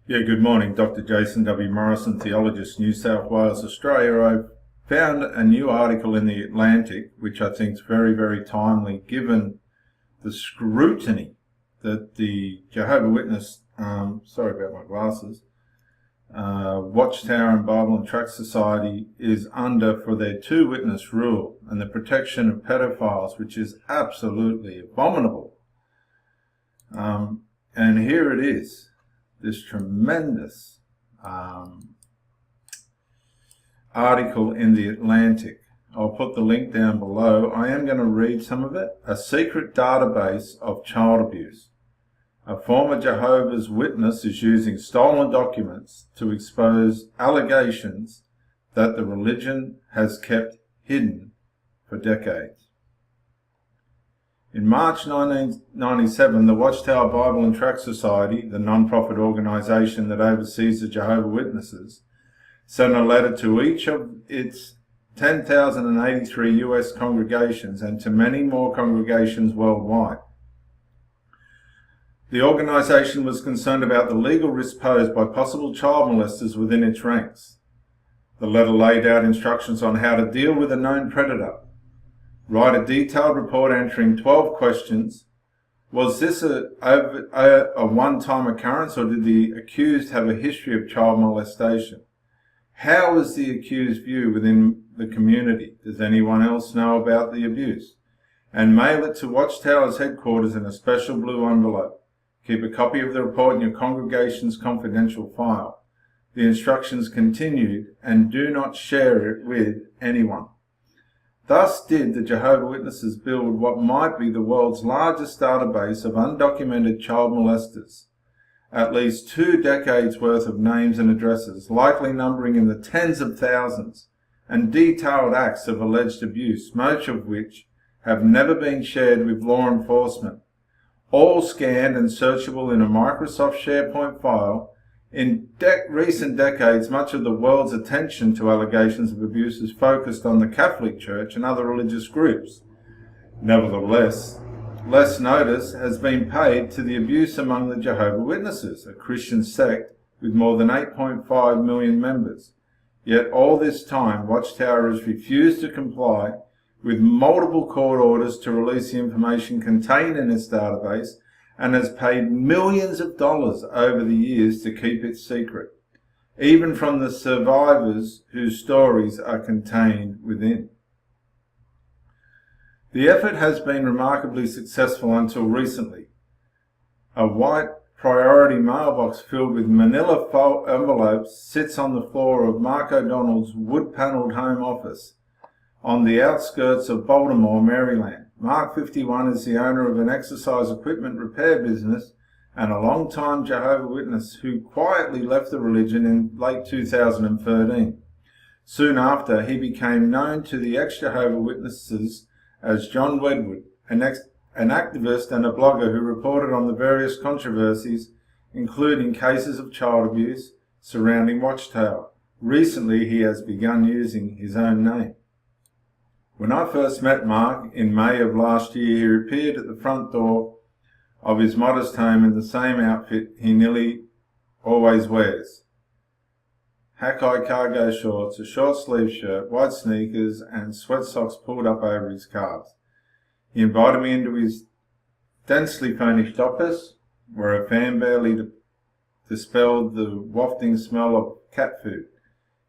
Yeah, good morning. Dr. Jason W. Morrison, theologist, New South Wales, Australia. I've found a new article in the Atlantic, which I think is very, very timely, given the scrutiny that the Jehovah Witness, sorry about my glasses, Watchtower and Bible and Tract Society is under for their two-witness rule and the protection of pedophiles, which is absolutely abominable. And here it is. This tremendous article in the Atlantic. I'll put the link down below. I am going to read some of it. A secret database of child abuse. A former Jehovah's Witness is using stolen documents to expose allegations that the religion has kept hidden for decades. In March 1997, the Watchtower Bible and Tract Society, the non-profit organization that oversees the Jehovah Witnesses, sent a letter to each of its 10,083 US congregations and to many more congregations worldwide. The organization was concerned about the legal risk posed by possible child molesters within its ranks. The letter laid out instructions on how to deal with a known predator. Write a detailed report answering 12 questions. Was this a one-time occurrence, or did the accused have a history of child molestation? How is the accused viewed within the community? Does anyone else know about the abuse? And mail it to Watchtower's headquarters in a special blue envelope. Keep a copy of the report in your congregation's confidential file. The instructions continued, and do not share it with anyone. Thus did the Jehovah Witnesses build what might be the world's largest database of undocumented child molesters. At least 2 decades worth of names and addresses, likely numbering in the tens of thousands, and detailed acts of alleged abuse, most of which have never been shared with law enforcement. All scanned and searchable in a Microsoft SharePoint file. In recent decades, much of the world's attention to allegations of abuse is focused on the Catholic Church and other religious groups. Nevertheless, less notice has been paid to the abuse among the Jehovah Witnesses, a Christian sect with more than 8.5 million members. Yet all this time, Watchtower has refused to comply with multiple court orders to release the information contained in its database, and has paid millions of dollars over the years to keep it secret, even from the survivors whose stories are contained within. The effort has been remarkably successful until recently. A white priority mailbox filled with manila envelopes sits on the floor of Mark O'Donnell's wood-panelled home office on the outskirts of Baltimore, Maryland. Mark, 51, is the owner of an exercise equipment repair business and a long-time Jehovah Witness who quietly left the religion in late 2013. Soon after, he became known to the ex-Jehovah Witnesses as John Wedgwood, an activist and a blogger who reported on the various controversies, including cases of child abuse surrounding Watchtower. Recently, he has begun using his own name. When I first met Mark in May of last year, he appeared at the front door of his modest home in the same outfit he nearly always wears. Hackeye cargo shorts, a short sleeve shirt, white sneakers, and sweat socks pulled up over his calves. He invited me into his densely furnished office, where a fan barely dispelled the wafting smell of cat food.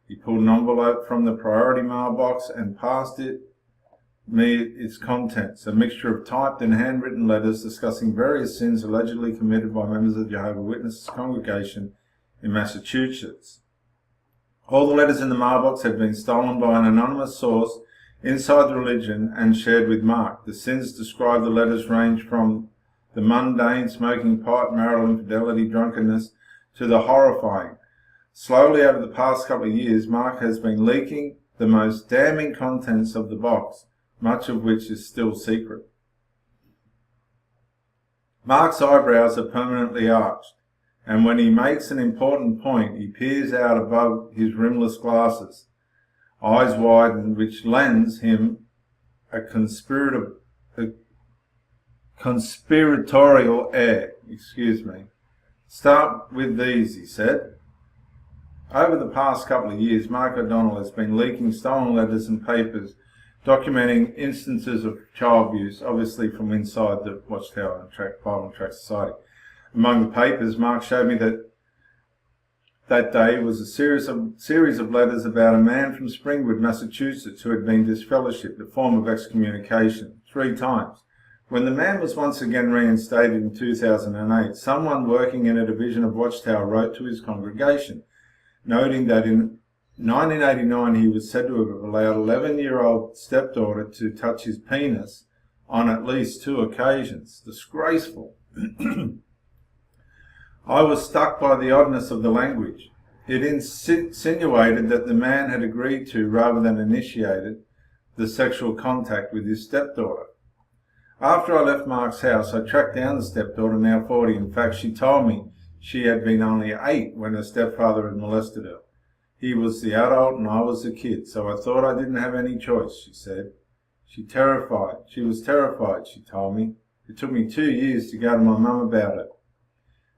He pulled an envelope from the priority mailbox and passed me its contents, a mixture of typed and handwritten letters discussing various sins allegedly committed by members of the Jehovah Witnesses congregation in Massachusetts. All the letters in the mailbox had been stolen by an anonymous source inside the religion and shared with Mark. The sins described the letters range from the mundane, smoking pot, marital infidelity, drunkenness, to the horrifying. Slowly over the past couple of years, Mark has been leaking the most damning contents of the box, much of which is still secret. Mark's eyebrows are permanently arched, and when he makes an important point, he peers out above his rimless glasses, eyes widened, which lends him a conspiratorial air. Start with these, he said. Over the past couple of years, Mark O'Donnell has been leaking stolen letters and papers documenting instances of child abuse, obviously from inside the Watchtower and Bible and Tract Society. Among the papers, Mark showed me that day was a series of letters about a man from Springwood, Massachusetts, who had been disfellowshipped, a form of excommunication, 3 times. When the man was once again reinstated in 2008, someone working in a division of Watchtower wrote to his congregation, noting that in 1989 he was said to have allowed 11-year-old stepdaughter to touch his penis on at least 2 occasions. Disgraceful. I was struck by the oddness of the language. It insinuated that the man had agreed to, rather than initiated, the sexual contact with his stepdaughter. After I left Mark's house, I tracked down the stepdaughter, now 40. In fact, she told me she had been only 8 when her stepfather had molested her. He was the adult and I was the kid, so I thought I didn't have any choice, she said. She was terrified, she told me. It took me 2 years to go to my mum about it.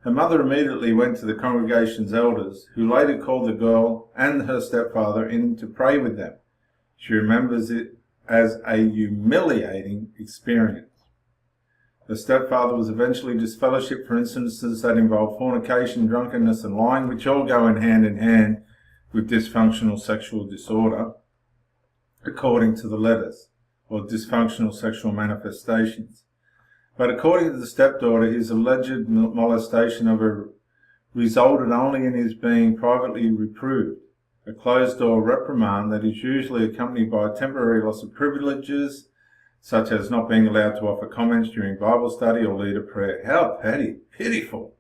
Her mother immediately went to the congregation's elders, who later called the girl and her stepfather in to pray with them. She remembers it as a humiliating experience. The stepfather was eventually disfellowshipped for instances that involve fornication, drunkenness and lying, which all go in hand with dysfunctional sexual disorder, according to the letters, or dysfunctional sexual manifestations. But according to the stepdaughter, his alleged molestation of her resulted only in his being privately reproved, a closed-door reprimand that is usually accompanied by a temporary loss of privileges, such as not being allowed to offer comments during Bible study or lead a prayer. How pitiful.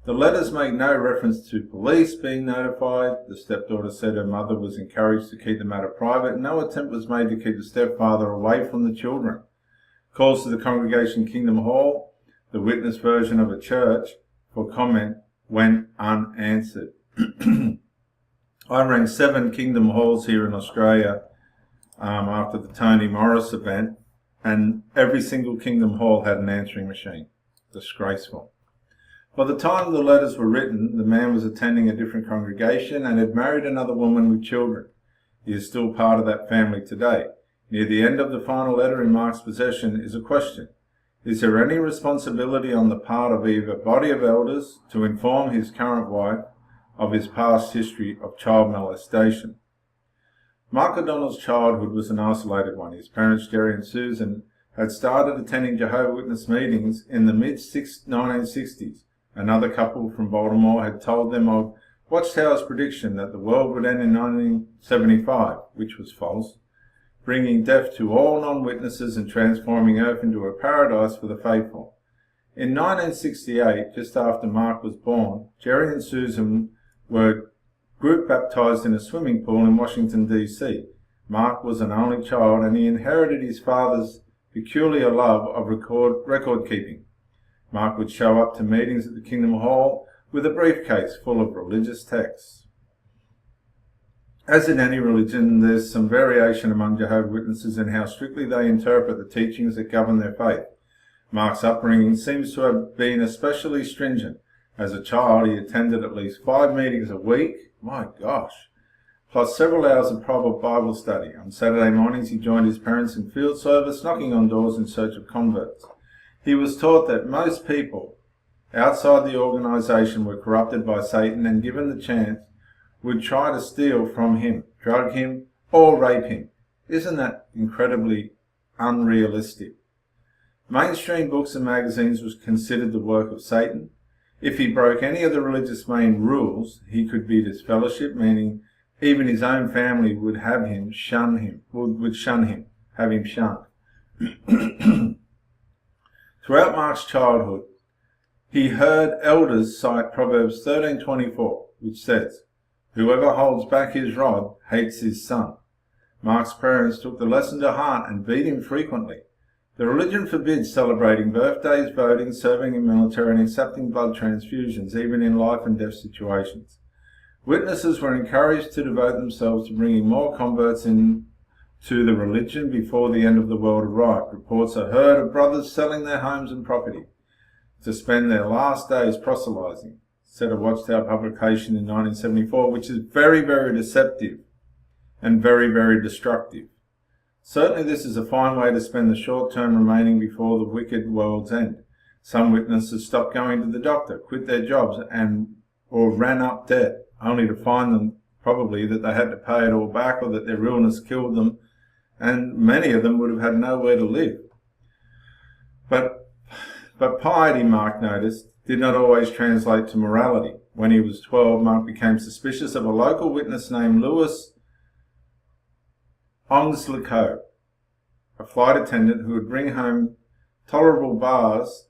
The letters make no reference to police being notified. The stepdaughter said her mother was encouraged to keep the matter private, and no attempt was made to keep the stepfather away from the children. Calls to the congregation Kingdom Hall, the witness version of a church, for comment went unanswered. I rang 7 Kingdom Halls here in Australia after the Tony Morris event, and every single Kingdom Hall had an answering machine. Disgraceful. By the time the letters were written, the man was attending a different congregation and had married another woman with children. He is still part of that family today. Near the end of the final letter in Mark's possession is a question. Is there any responsibility on the part of either body of elders to inform his current wife of his past history of child molestation? Mark O'Donnell's childhood was an isolated one. His parents, Jerry and Susan, had started attending Jehovah Witness meetings in the mid-1960s. Another couple from Baltimore had told them of Watchtower's prediction that the world would end in 1975, which was false, bringing death to all non-witnesses and transforming Earth into a paradise for the faithful. In 1968, just after Mark was born, Jerry and Susan were group baptized in a swimming pool in Washington, D.C. Mark was an only child and he inherited his father's peculiar love of record keeping. Mark would show up to meetings at the Kingdom Hall with a briefcase full of religious texts. As in any religion, there's some variation among Jehovah's Witnesses in how strictly they interpret the teachings that govern their faith. Mark's upbringing seems to have been especially stringent. As a child, he attended at least 5 meetings a week, my gosh, plus several hours of private Bible study. On Saturday mornings, he joined his parents in field service, knocking on doors in search of converts. He was taught that most people outside the organization were corrupted by Satan and, given the chance, would try to steal from him, drug him, or rape him. Isn't that incredibly unrealistic? Mainstream books and magazines was considered the work of Satan. If he broke any of the religious main rules, he could be disfellowshipped, meaning even his own family would have him shun him, have him shunned. Throughout Mark's childhood, he heard elders cite Proverbs 13:24, which says, "Whoever holds back his rod hates his son." Mark's parents took the lesson to heart and beat him frequently. The religion forbids celebrating birthdays, voting, serving in military, and accepting blood transfusions, even in life and death situations. Witnesses were encouraged to devote themselves to bringing more converts into the religion before the end of the world arrived. Reports are heard of brothers selling their homes and property. to spend their last days proselytizing, said a Watchtower publication in 1974, which is very, very deceptive and very, very destructive. Certainly this is a fine way to spend the short term remaining before the wicked world's end. Some witnesses stopped going to the doctor, quit their jobs, or ran up debt, only to find them probably that they had to pay it all back or that their illness killed them, and many of them would have had nowhere to live. But piety, Mark noticed, did not always translate to morality. When he was 12, Mark became suspicious of a local witness named Louis Onslico, a flight attendant who would bring home Toblerone bars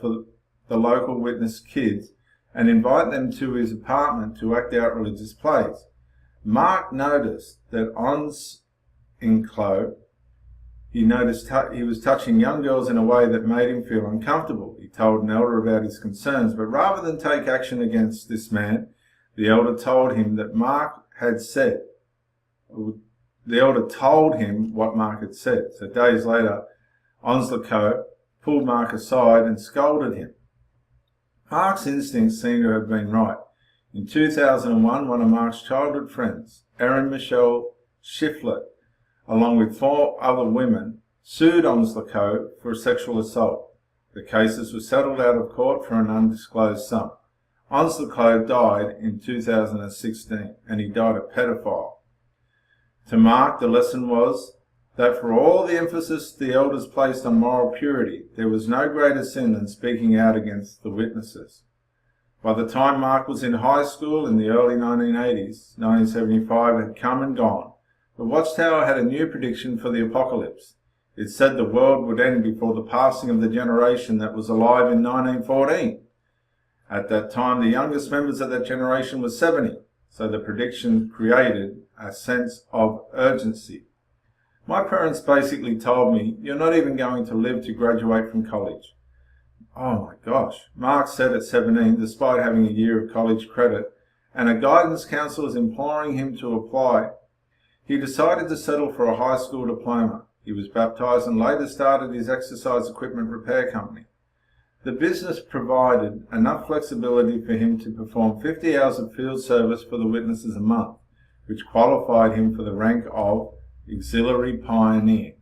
for the local witness kids and invite them to his apartment to act out religious plays. Mark noticed that Onslico, he was touching young girls in a way that made him feel uncomfortable. He told an elder about his concerns, but rather than take action against this man, the elder told him what Mark had said. So days later, Onslico pulled Mark aside and scolded him. Mark's instincts seemed to have been right. In 2001, one of Mark's childhood friends, Erin Michelle Shiflett, along with 4 other women, sued Onslico for sexual assault. The cases were settled out of court for an undisclosed sum. Onslico died in 2016, and he died a pedophile. To Mark, the lesson was that for all the emphasis the elders placed on moral purity, there was no greater sin than speaking out against the witnesses. By the time Mark was in high school in the early 1980s, 1975 had come and gone. The Watchtower had a new prediction for the apocalypse. It said the world would end before the passing of the generation that was alive in 1914. At that time, the youngest members of that generation were 70, so the prediction created a sense of urgency. My parents basically told me, "You're not even going to live to graduate from college." Oh my gosh, Mark said at 17, despite having a year of college credit, and a guidance counsellor was imploring him to apply, he decided to settle for a high school diploma. He was baptised and later started his exercise equipment repair company. The business provided enough flexibility for him to perform 50 hours of field service for the witnesses a month, which qualified him for the rank of auxiliary pioneer.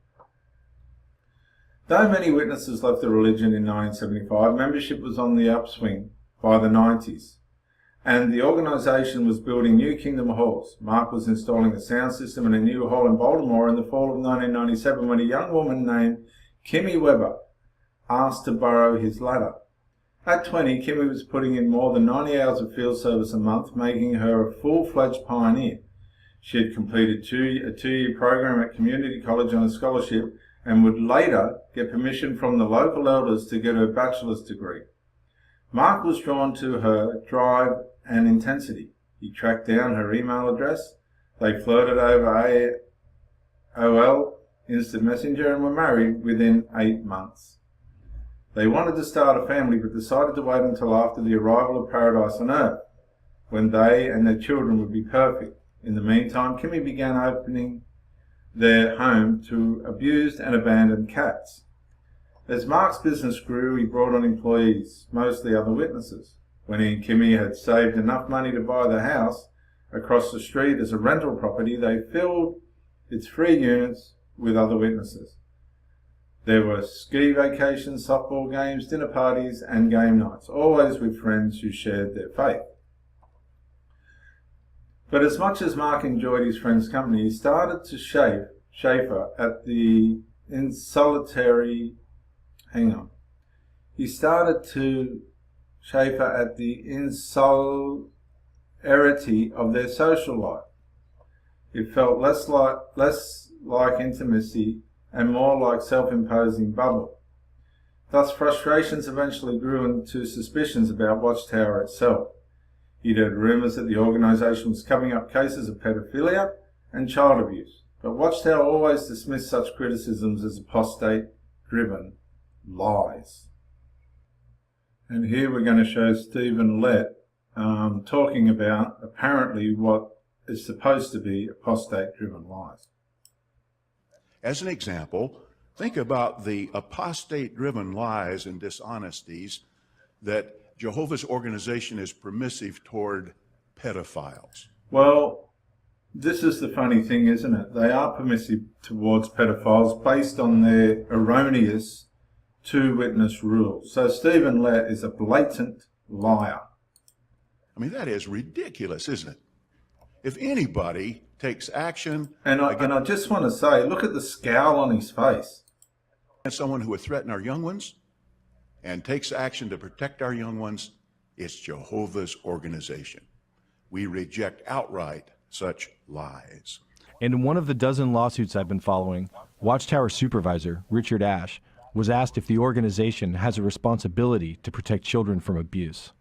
Though many witnesses left the religion in 1975, membership was on the upswing by the 90s, and the organisation was building new Kingdom halls. Mark was installing a sound system in a new hall in Baltimore in the fall of 1997 when a young woman named Kimmy Weber asked to borrow his ladder. At 20, Kimmy was putting in more than 90 hours of field service a month, making her a full-fledged pioneer. She had completed a two-year program at community college on a scholarship and would later get permission from the local elders to get her bachelor's degree. Mark was drawn to her drive and intensity. He tracked down her email address. They flirted over AOL Instant Messenger and were married within 8 months. They wanted to start a family but decided to wait until after the arrival of paradise on earth, when they and their children would be perfect. In the meantime, Kimmy began opening their home to abused and abandoned cats. As Mark's business grew, he brought on employees, mostly other witnesses. When he and Kimmy had saved enough money to buy the house across the street as a rental property, they filled its 3 units with other witnesses. There were ski vacations, softball games, dinner parties, and game nights, always with friends who shared their faith. But as much as Mark enjoyed his friends' company, he started to chaffer at the insularity of their social life. It felt less like intimacy and more like self-imposing bubble. Thus, frustrations eventually grew into suspicions about Watchtower itself. He'd heard rumours that the organisation was covering up cases of pedophilia and child abuse, but Watchtower always dismissed such criticisms as apostate-driven lies. And here we're going to show Stephen Lett talking about apparently what is supposed to be apostate-driven lies. As an example, Think about the apostate-driven lies and dishonesties that Jehovah's organization is permissive toward pedophiles. Well, this is the funny thing, isn't it? They are permissive towards pedophiles based on their erroneous two-witness rule. So Stephen Lett is a blatant liar. I mean, that is ridiculous, isn't it? If anybody takes action... And I just want to say, look at the scowl on his face. ...against someone who would threaten our young ones and takes action to protect our young ones, it's Jehovah's organization. We reject outright such lies. And in one of the dozen lawsuits I've been following, Watchtower supervisor Richard Ash was asked if the organization has a responsibility to protect children from abuse.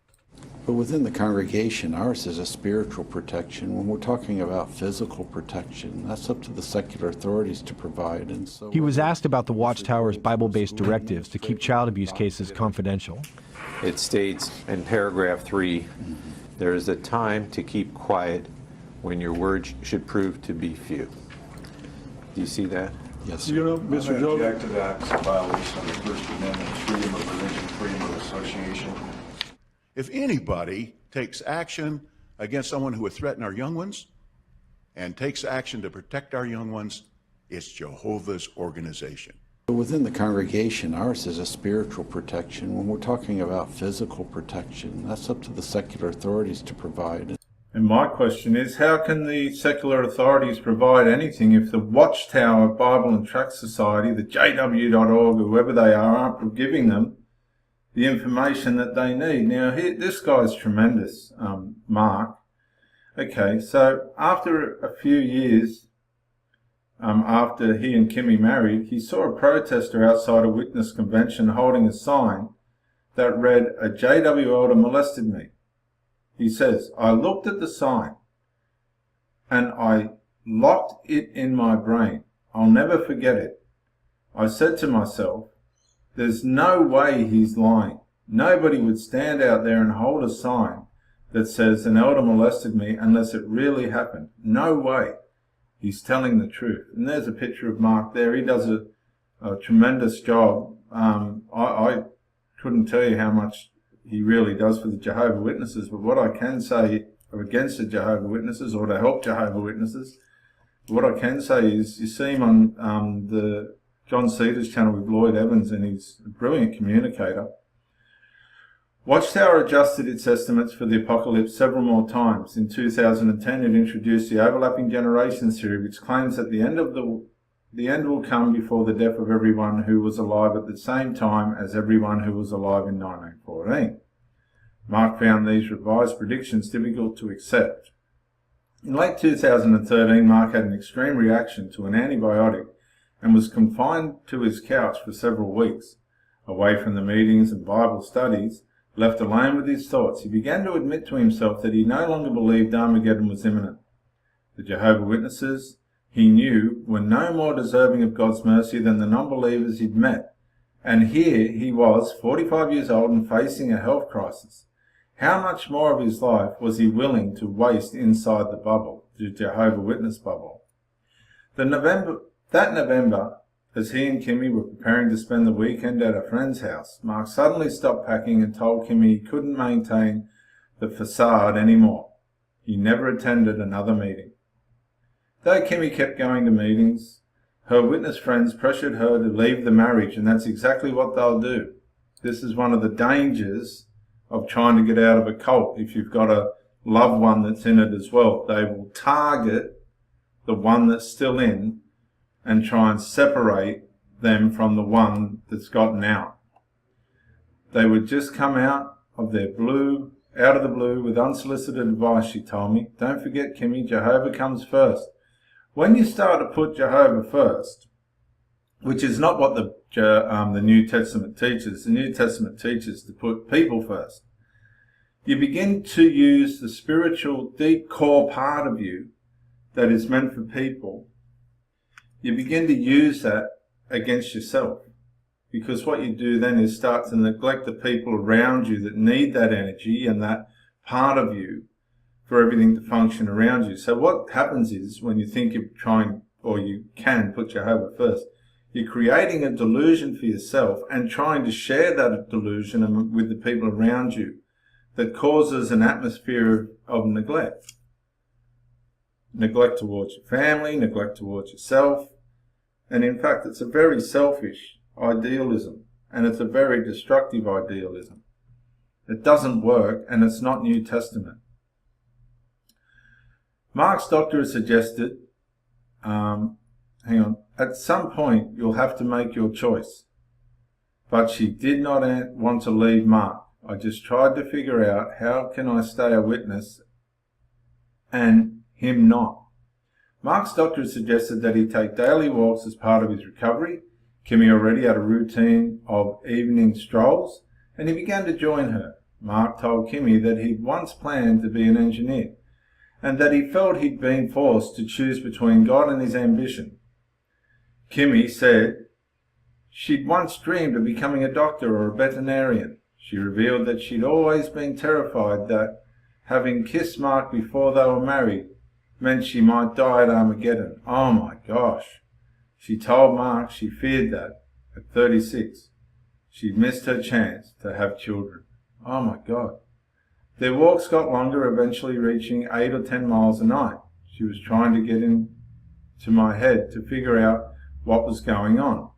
But within the congregation, ours is a spiritual protection. When we're talking about physical protection, that's up to the secular authorities to provide. And so he was asked about the Watchtower's Bible-based directives to keep child abuse cases confidential. It states in paragraph 3, there is a time to keep quiet when your words should prove to be few. Do you see that? Yes, You know, Mr. Joe, object to that. It's a violation of the First Amendment, freedom of religion, freedom of association. If anybody takes action against someone who would threaten our young ones and takes action to protect our young ones, it's Jehovah's organization. but within the congregation, ours is a spiritual protection. When we're talking about physical protection, that's up to the secular authorities to provide. And my question is, how can the secular authorities provide anything if the Watchtower Bible and Tract Society, the JW.org, whoever they are, aren't giving them the information that they need? Now, this guy's tremendous, Mark. Okay, so after a few years, after he and Kimmy married, he saw a protester outside a witness convention holding a sign that read, "A JW elder molested me." He says, "I looked at the sign and I locked it in my brain. I'll never forget it. I said to myself, there's no way he's lying. Nobody would stand out there and hold a sign that says an elder molested me unless it really happened. No way. He's telling the truth." And there's a picture of Mark there. He does a tremendous job. I couldn't tell you how much he really does for the Jehovah Witnesses, but what I can say against the Jehovah Witnesses, or to help Jehovah Witnesses, what I can say is, you see him on the John Cedars channel with Lloyd Evans, and he's a brilliant communicator. Watchtower adjusted its estimates for the apocalypse several more times. In 2010, it introduced the overlapping generations theory, which claims that the end will come before the death of everyone who was alive at the same time as everyone who was alive in 1914. Mark found these revised predictions difficult to accept. In late 2013, Mark had an extreme reaction to an antibiotic and was confined to his couch for several weeks. Away from the meetings and Bible studies, left alone with his thoughts, he began to admit to himself that he no longer believed Armageddon was imminent. The Jehovah Witnesses, he knew, were no more deserving of God's mercy than the non-believers he'd met. And here he was, 45 years old and facing a health crisis. How much more of his life was he willing to waste inside the bubble, the Jehovah Witness bubble? That November, as he and Kimmy were preparing to spend the weekend at a friend's house, Mark suddenly stopped packing and told Kimmy he couldn't maintain the facade anymore. He never attended another meeting. Though Kimmy kept going to meetings, her witness friends pressured her to leave the marriage, and that's exactly what they'll do. This is one of the dangers of trying to get out of a cult. If you've got a loved one that's in it as well, they will target the one that's still in and try and separate them from the one that's gotten out. They would just come out of the blue with unsolicited advice, she told me. Don't forget, Kimmy, Jehovah comes first. When you start to put Jehovah first, which is not what the New Testament teaches. The New Testament teaches to put people first. You begin to use the spiritual, deep core part of you that is meant for people. You begin to use that against yourself. Because what you do then is start to neglect the people around you that need that energy and that part of you for everything to function around you. So what happens is, when you think of trying, or you can put Jehovah first, You're creating a delusion for yourself and trying to share that delusion with the people around you that causes an atmosphere of neglect. Neglect towards your family, neglect towards yourself. And in fact, it's a very selfish idealism, and it's a very destructive idealism. It doesn't work, and it's not New Testament. Mark's doctor has suggested, at some point you'll have to make your choice. But she did not want to leave Mark. I just tried to figure out how can I stay a witness and him not. Mark's doctor suggested that he take daily walks as part of his recovery. Kimmy already had a routine of evening strolls, and he began to join her. Mark told Kimmy that he'd once planned to be an engineer, and that he felt he'd been forced to choose between God and his ambition. Kimmy said she'd once dreamed of becoming a doctor or a veterinarian. She revealed that she'd always been terrified that having kissed Mark before they were married meant she might die at Armageddon. Oh my gosh. She told Mark she feared that at 36 she'd missed her chance to have children. Oh my God. Their walks got longer, eventually reaching 8 or 10 miles a night. She was trying to get into my head to figure out what was going on.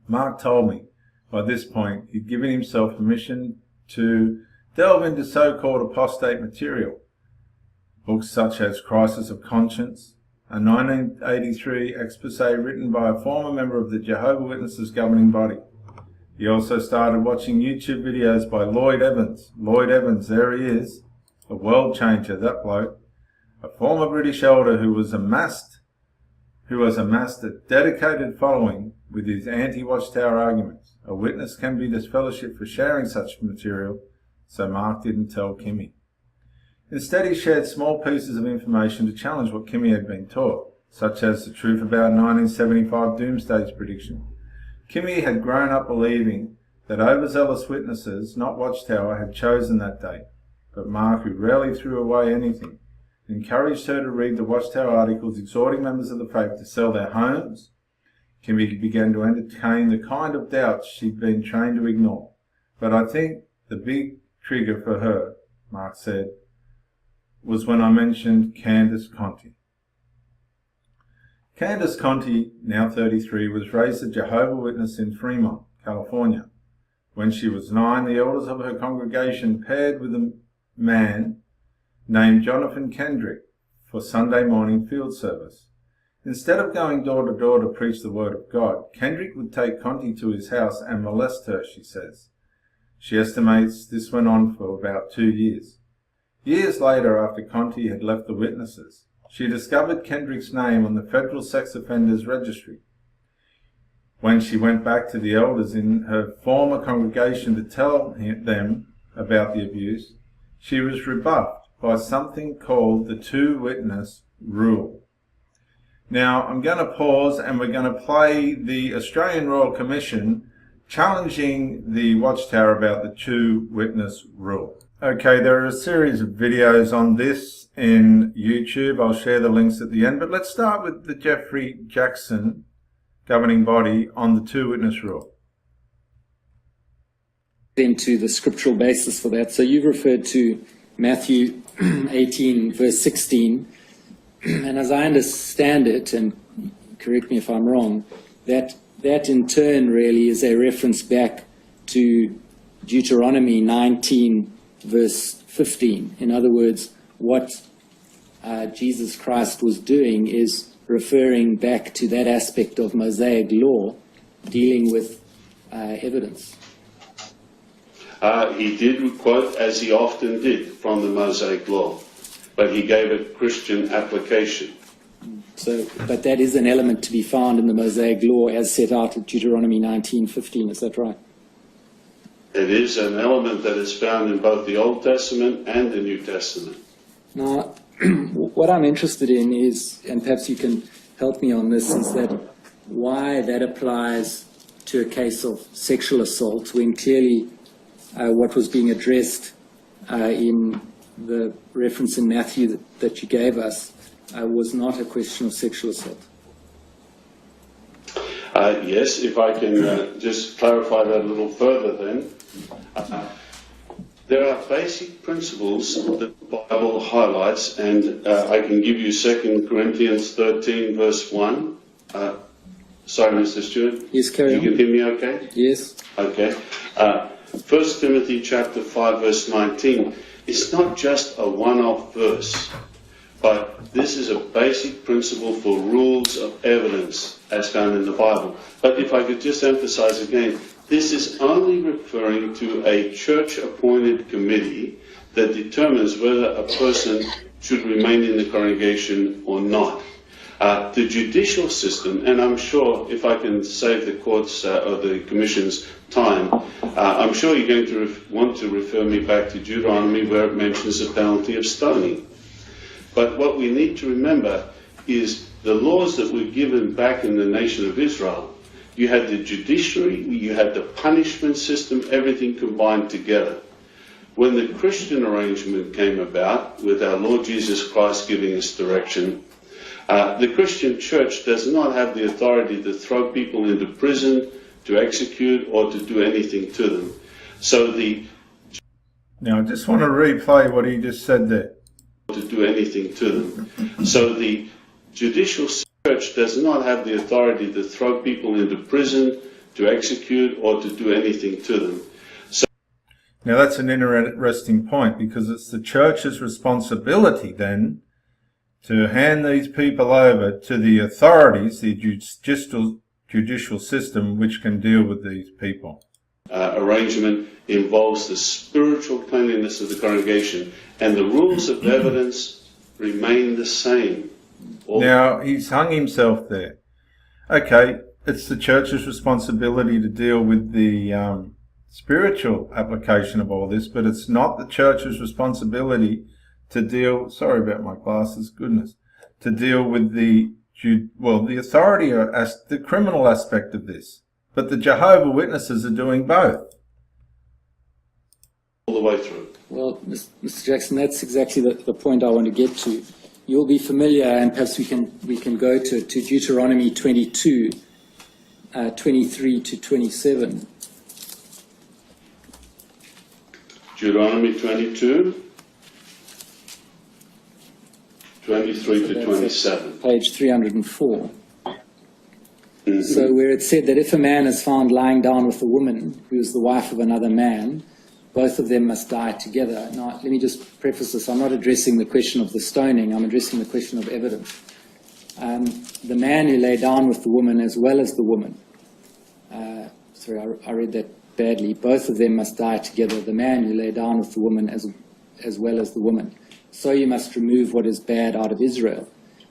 Mark told me by this point he'd given himself permission to delve into so-called apostate material. Books such as Crisis of Conscience, a 1983 expose written by a former member of the Jehovah Witnesses governing body. He also started watching YouTube videos by Lloyd Evans. Lloyd Evans, there he is, a world changer, that bloke. A former British elder who has amassed a dedicated following with his anti-Watchtower arguments. A witness can be disfellowshipped for sharing such material, so Mark didn't tell Kimmy. Instead, he shared small pieces of information to challenge what Kimmy had been taught, such as the truth about 1975 doomsday prediction. Kimmy had grown up believing that overzealous witnesses, not Watchtower, had chosen that date, but Mark, who rarely threw away anything, encouraged her to read the Watchtower articles exhorting members of the faith to sell their homes. Kimmy began to entertain the kind of doubts she'd been trained to ignore. But I think the big trigger for her, Mark said, was when I mentioned Candace Conti. Candace Conti, now 33, was raised a Jehovah's Witness in Fremont, California. When she was 9, the elders of her congregation paired with a man named Jonathan Kendrick for Sunday morning field service. Instead of going door to door to preach the word of God, Kendrick would take Conti to his house and molest her, she says. She estimates this went on for about 2 years. Years later, after Conti had left the witnesses, she discovered Kendrick's name on the Federal Sex Offenders Registry. When she went back to the elders in her former congregation to tell them about the abuse, she was rebuffed by something called the two-witness rule. Now, I'm going to pause and we're going to play the Australian Royal Commission challenging the Watchtower about the two-witness rule. Okay, there are a series of videos on this in YouTube. I'll share the links at the end, but let's start with the Jeffrey Jackson governing body on the two-witness rule. Into the scriptural basis for that. So you've referred to Matthew 18, verse 16, and as I understand it, and correct me if I'm wrong, that in turn really is a reference back to Deuteronomy 19, verse 15. In other words, what Jesus Christ was doing is referring back to that aspect of Mosaic law dealing with evidence. He did quote, as he often did, from the Mosaic law, but he gave it Christian application. So, but that is an element to be found in the Mosaic law as set out in Deuteronomy 19:15, is that right? It is an element that is found in both the Old Testament and the New Testament. Now, what I'm interested in is, and perhaps you can help me on this, is that why that applies to a case of sexual assault when clearly what was being addressed in the reference in Matthew that you gave us was not a question of sexual assault. Yes, if I can just clarify that a little further then. There are basic principles that the Bible highlights, and I can give you 2 Corinthians 13, verse 1. Sorry, Mr. Stewart. Yes, carry on. You can hear me okay? Yes. Okay. 1 Timothy chapter 5, verse 19. It's not just a one-off verse, but this is a basic principle for rules of evidence as found in the Bible. But if I could just emphasize again, this is only referring to a church-appointed committee that determines whether a person should remain in the congregation or not. The judicial system, and I'm sure if I can save the court's or the commission's time, I'm sure you're going to want to refer me back to Deuteronomy where it mentions the penalty of stoning. But what we need to remember is the laws that were given back in the nation of Israel. You had the judiciary, you had the punishment system, everything combined together. When the Christian arrangement came about, with our Lord Jesus Christ giving us direction, the Christian church does not have the authority to throw people into prison, to execute, or to do anything to them. So Now, I just want to replay what he just said there. to do anything to them. So the judicial church does not have the authority to throw people into prison, to execute, or to do anything to them. Now, that's an interesting point, because it's the church's responsibility then to hand these people over to the authorities, the judicial system, which can deal with these people. Arrangement involves the spiritual cleanliness of the congregation, and the rules of evidence remain the same. Now, he's hung himself there. Okay, it's the church's responsibility to deal with the spiritual application of all this, but it's not the church's responsibility to deal, sorry about my glasses, goodness, to deal with the authority or the criminal aspect of this. But the Jehovah Witnesses are doing both. All the way through. Well, Mr. Jackson, that's exactly the point I want to get to. You'll be familiar, and perhaps we can go to Deuteronomy 22, 23 to 27. Deuteronomy 22, 23 to 27. Page 304. So where it said that if a man is found lying down with a woman who is the wife of another man, both of them must die together. Now, let me just preface this. I'm not addressing the question of the stoning. I'm addressing the question of evidence. The man who lay down with the woman as well as the woman. Sorry, I read that badly. Both of them must die together. The man who lay down with the woman as well as the woman. So you must remove what is bad out of Israel.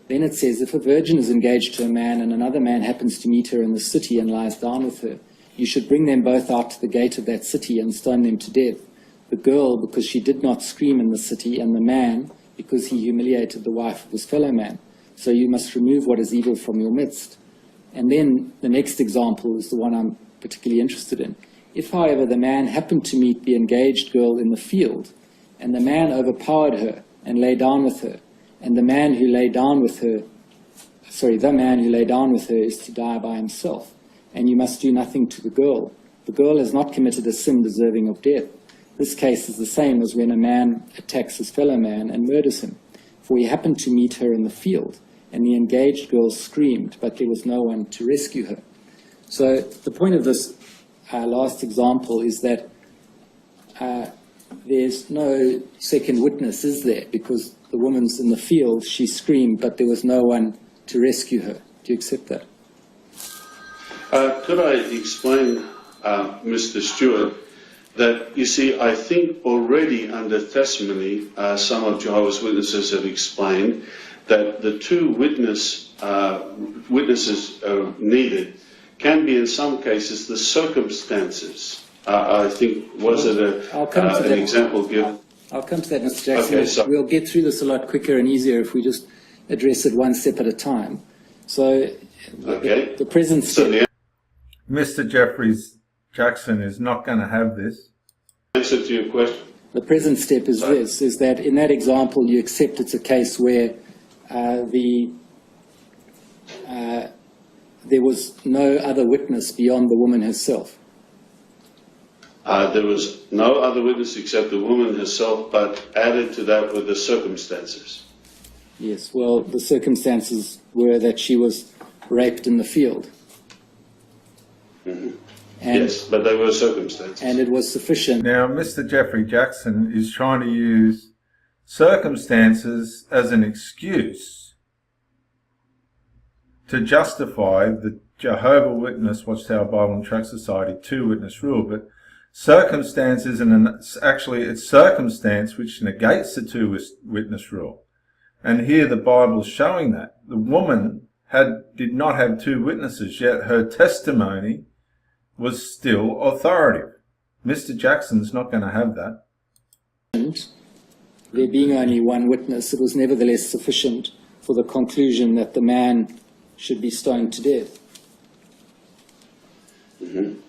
Then it says, if a virgin is engaged to a man and another man happens to meet her in the city and lies down with her, you should bring them both out to the gate of that city and stone them to death. The girl, because she did not scream in the city, and the man, because he humiliated the wife of his fellow man. So you must remove what is evil from your midst. And then the next example is the one I'm particularly interested in. If, however, the man happened to meet the engaged girl in the field, and the man overpowered her and lay down with her, and the man who lay down with her is to die by himself, and you must do nothing to the girl. The girl has not committed a sin deserving of death. This case is the same as when a man attacks his fellow man and murders him, for he happened to meet her in the field, and the engaged girl screamed, but there was no one to rescue her. So the point of this last example is that there's no second witness, is there? Because the woman's in the field, she screamed, but there was no one to rescue her. Do you accept that? Could I explain, Mr. Stewart, that, you see, I think already under testimony, some of Jehovah's Witnesses have explained that the two witnesses needed can be, in some cases, the circumstances. I think, was it an example given? I'll come to that, Mr. Jackson. Okay, so we'll get through this a lot quicker and easier if we just address it one step at a time. So okay. the present step... Mr. Jeffries Jackson is not going to have this. Answer to your question. The present step is this, is that in that example you accept it's a case where the there was no other witness beyond the woman herself. There was no other witness except the woman herself, but added to that were the circumstances. Yes, well, the circumstances were that she was raped in the field. Mm-hmm. And, yes, but they were circumstances. and it was sufficient. Now, Mr. Jeffrey Jackson is trying to use circumstances as an excuse to justify the Jehovah Witness Watchtower Bible and Tract Society two-witness rule, but circumstances, and actually it's circumstance which negates the two-witness rule. And here the Bible's showing that. The woman did not have two witnesses, yet her testimony was still authoritative. Mr. Jackson's not going to have that. There being only one witness, it was nevertheless sufficient for the conclusion that the man should be stoned to death. Mm-hmm.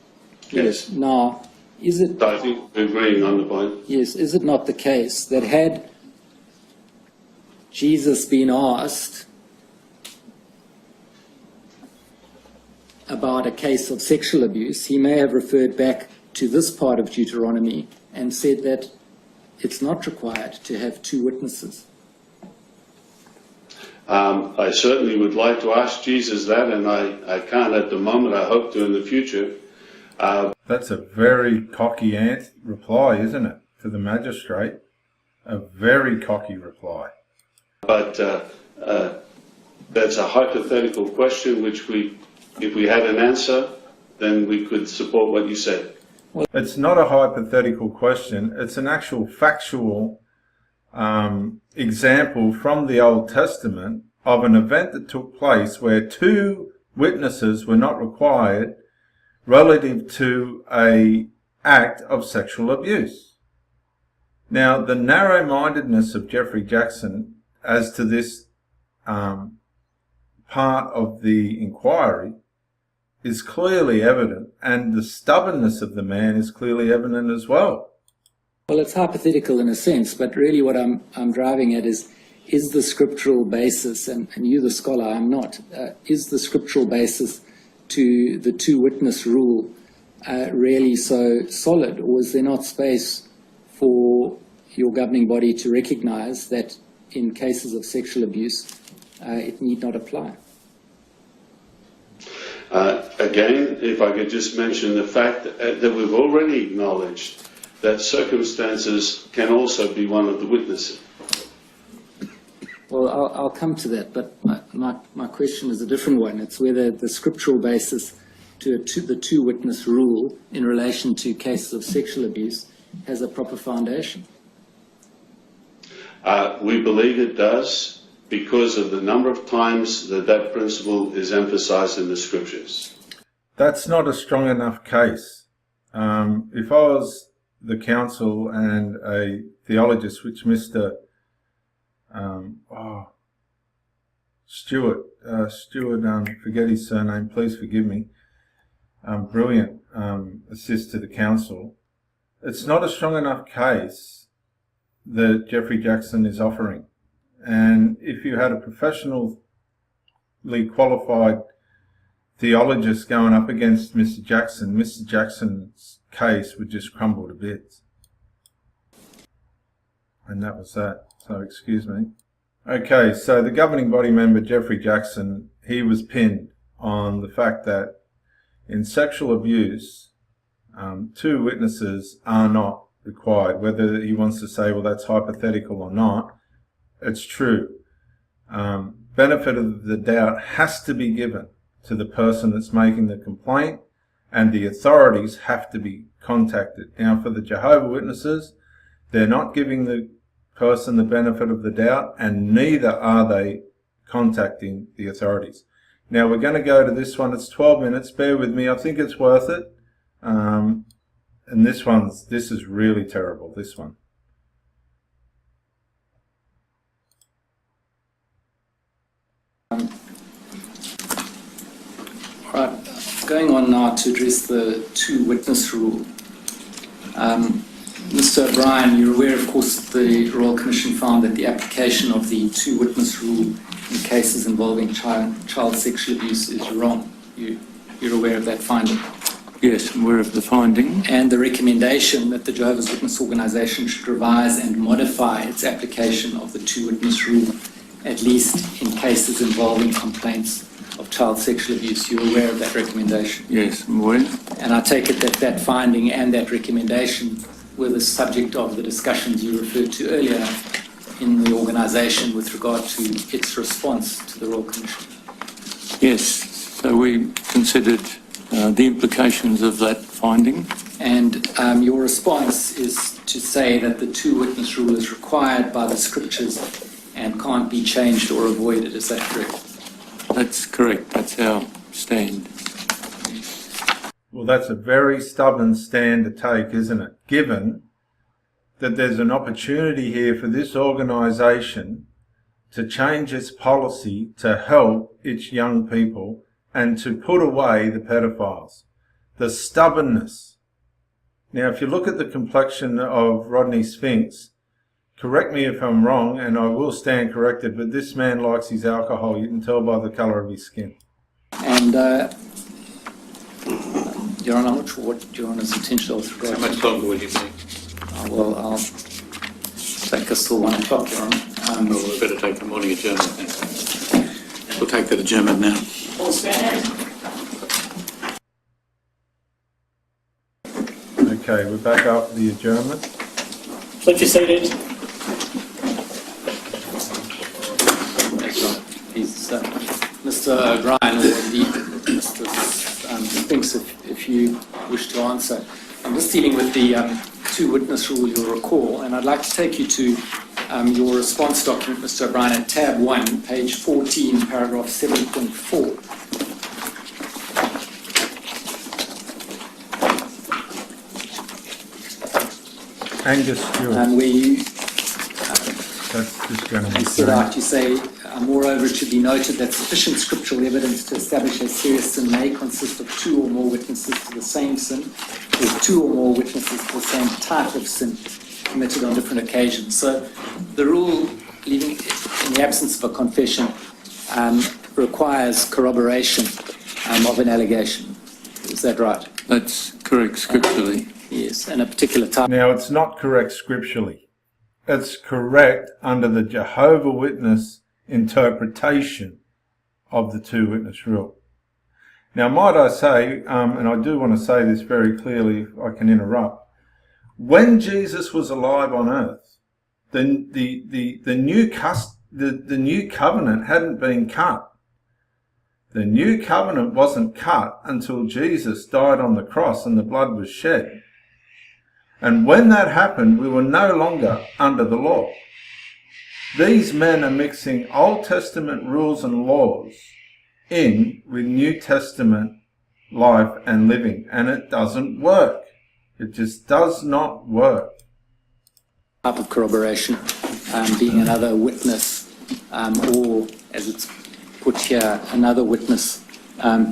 Yes. Now, is it... I think we're agreeing on the point. Yes, is it not the case that had Jesus been asked about a case of sexual abuse, he may have referred back to this part of Deuteronomy and said that it's not required to have two witnesses? I certainly would like to ask Jesus that, and I can't at the moment. I hope to in the future. That's a very cocky reply, isn't it, to the magistrate? A very cocky reply. But that's a hypothetical question which if we had an answer, then we could support what you said. It's not a hypothetical question. It's an actual factual example from the Old Testament of an event that took place where two witnesses were not required relative to an act of sexual abuse. Now, the narrow-mindedness of Jeffrey Jackson as to this part of the inquiry is clearly evident, and the stubbornness of the man is clearly evident as well. Well, it's hypothetical in a sense, but really what I'm driving at is the scriptural basis, and you the scholar, I'm not, is the scriptural basis to the two-witness rule really so solid, or is there not space for your governing body to recognize that in cases of sexual abuse it need not apply? Again, if I could just mention the fact that we've already acknowledged that circumstances can also be one of the witnesses. Well, I'll come to that, but my question is a different one. It's whether the scriptural basis to the two-witness rule in relation to cases of sexual abuse has a proper foundation. We believe it does because of the number of times that principle is emphasized in the scriptures. That's not a strong enough case. If I was the counsel and a theologist, which Mr. Stewart, forget his surname, please forgive me, brilliant assist to the counsel, it's not a strong enough case that Jeffrey Jackson is offering. And if you had a professionally qualified theologist going up against Mr. Jackson's case would just crumble to bits. And that was that. So excuse me. Okay, so the governing body member, Jeffrey Jackson, he was pinned on the fact that in sexual abuse, two witnesses are not required. Whether he wants to say, well, that's hypothetical or not, it's true. Benefit of the doubt has to be given to the person that's making the complaint, and the authorities have to be contacted. Now, for the Jehovah Witnesses, they're not giving the person the benefit of the doubt, and neither are they contacting the authorities. Now, we're going to go to this one. It's 12 minutes. Bear with me. I think it's worth it. And this is really terrible, this one. Right, going on now to address the two-witness rule. Mr. O'Brien, you're aware, of course, that the Royal Commission found that the application of the two-witness rule in cases involving child sexual abuse is wrong. You're aware of that finding? Yes, I'm aware of the finding. And the recommendation that the Jehovah's Witness organisation should revise and modify its application of the two-witness rule, at least in cases involving complaints of child sexual abuse. You're aware of that recommendation? Yes, I'm aware. And I take it that that finding and that recommendation were the subject of the discussions you referred to earlier in the organisation with regard to its response to the Royal Commission. Yes, so we considered the implications of that finding. And your response is to say that the two-witness rule is required by the scriptures and can't be changed or avoided. Is that correct? That's correct. That's our stand. Well, that's a very stubborn stand to take, isn't it? Given that there's an opportunity here for this organisation to change its policy to help its young people and to put away the pedophiles. The stubbornness. Now, if you look at the complexion of Rodney Spinks, correct me if I'm wrong, and I will stand corrected, but this man likes his alcohol. You can tell by the colour of his skin. And, Your Honour, I'm not sure what Your Honour's intention was. How much longer would you need? Well, I'll take us till 1 o'clock, Your Honour. Well, we better take the morning adjournment then. We'll take that adjournment now. Okay, we're back after the adjournment. Please be seated. Mr. O'Brien, or indeed Mr. Spinks, if you wish to answer. I'm just dealing with the two-witness rule, you'll recall, and I'd like to take you to your response document, Mr. O'Brien, at tab 1, page 14, paragraph 7.4. Angus Stewart. And where you That's just going to be set out, you say, moreover, it should be noted that sufficient scriptural evidence to establish a serious sin may consist of two or more witnesses to the same sin, or two or more witnesses to the same type of sin committed on different occasions. So the rule, leaving in the absence of a confession, requires corroboration of an allegation. Is that right? That's correct scripturally. Yes, and a particular type. Now, it's not correct scripturally. It's correct under the Jehovah Witness interpretation of the two-witness rule. Now, might I say, and I do want to say this very clearly if I can interrupt, when Jesus was alive on earth, the new covenant hadn't been cut. The new covenant wasn't cut until Jesus died on the cross and the blood was shed. And when that happened, we were no longer under the law. These men are mixing Old Testament rules and laws in with New Testament life and living, and it doesn't work. It just does not work. Type of corroboration, being another witness, or as it's put here, another witness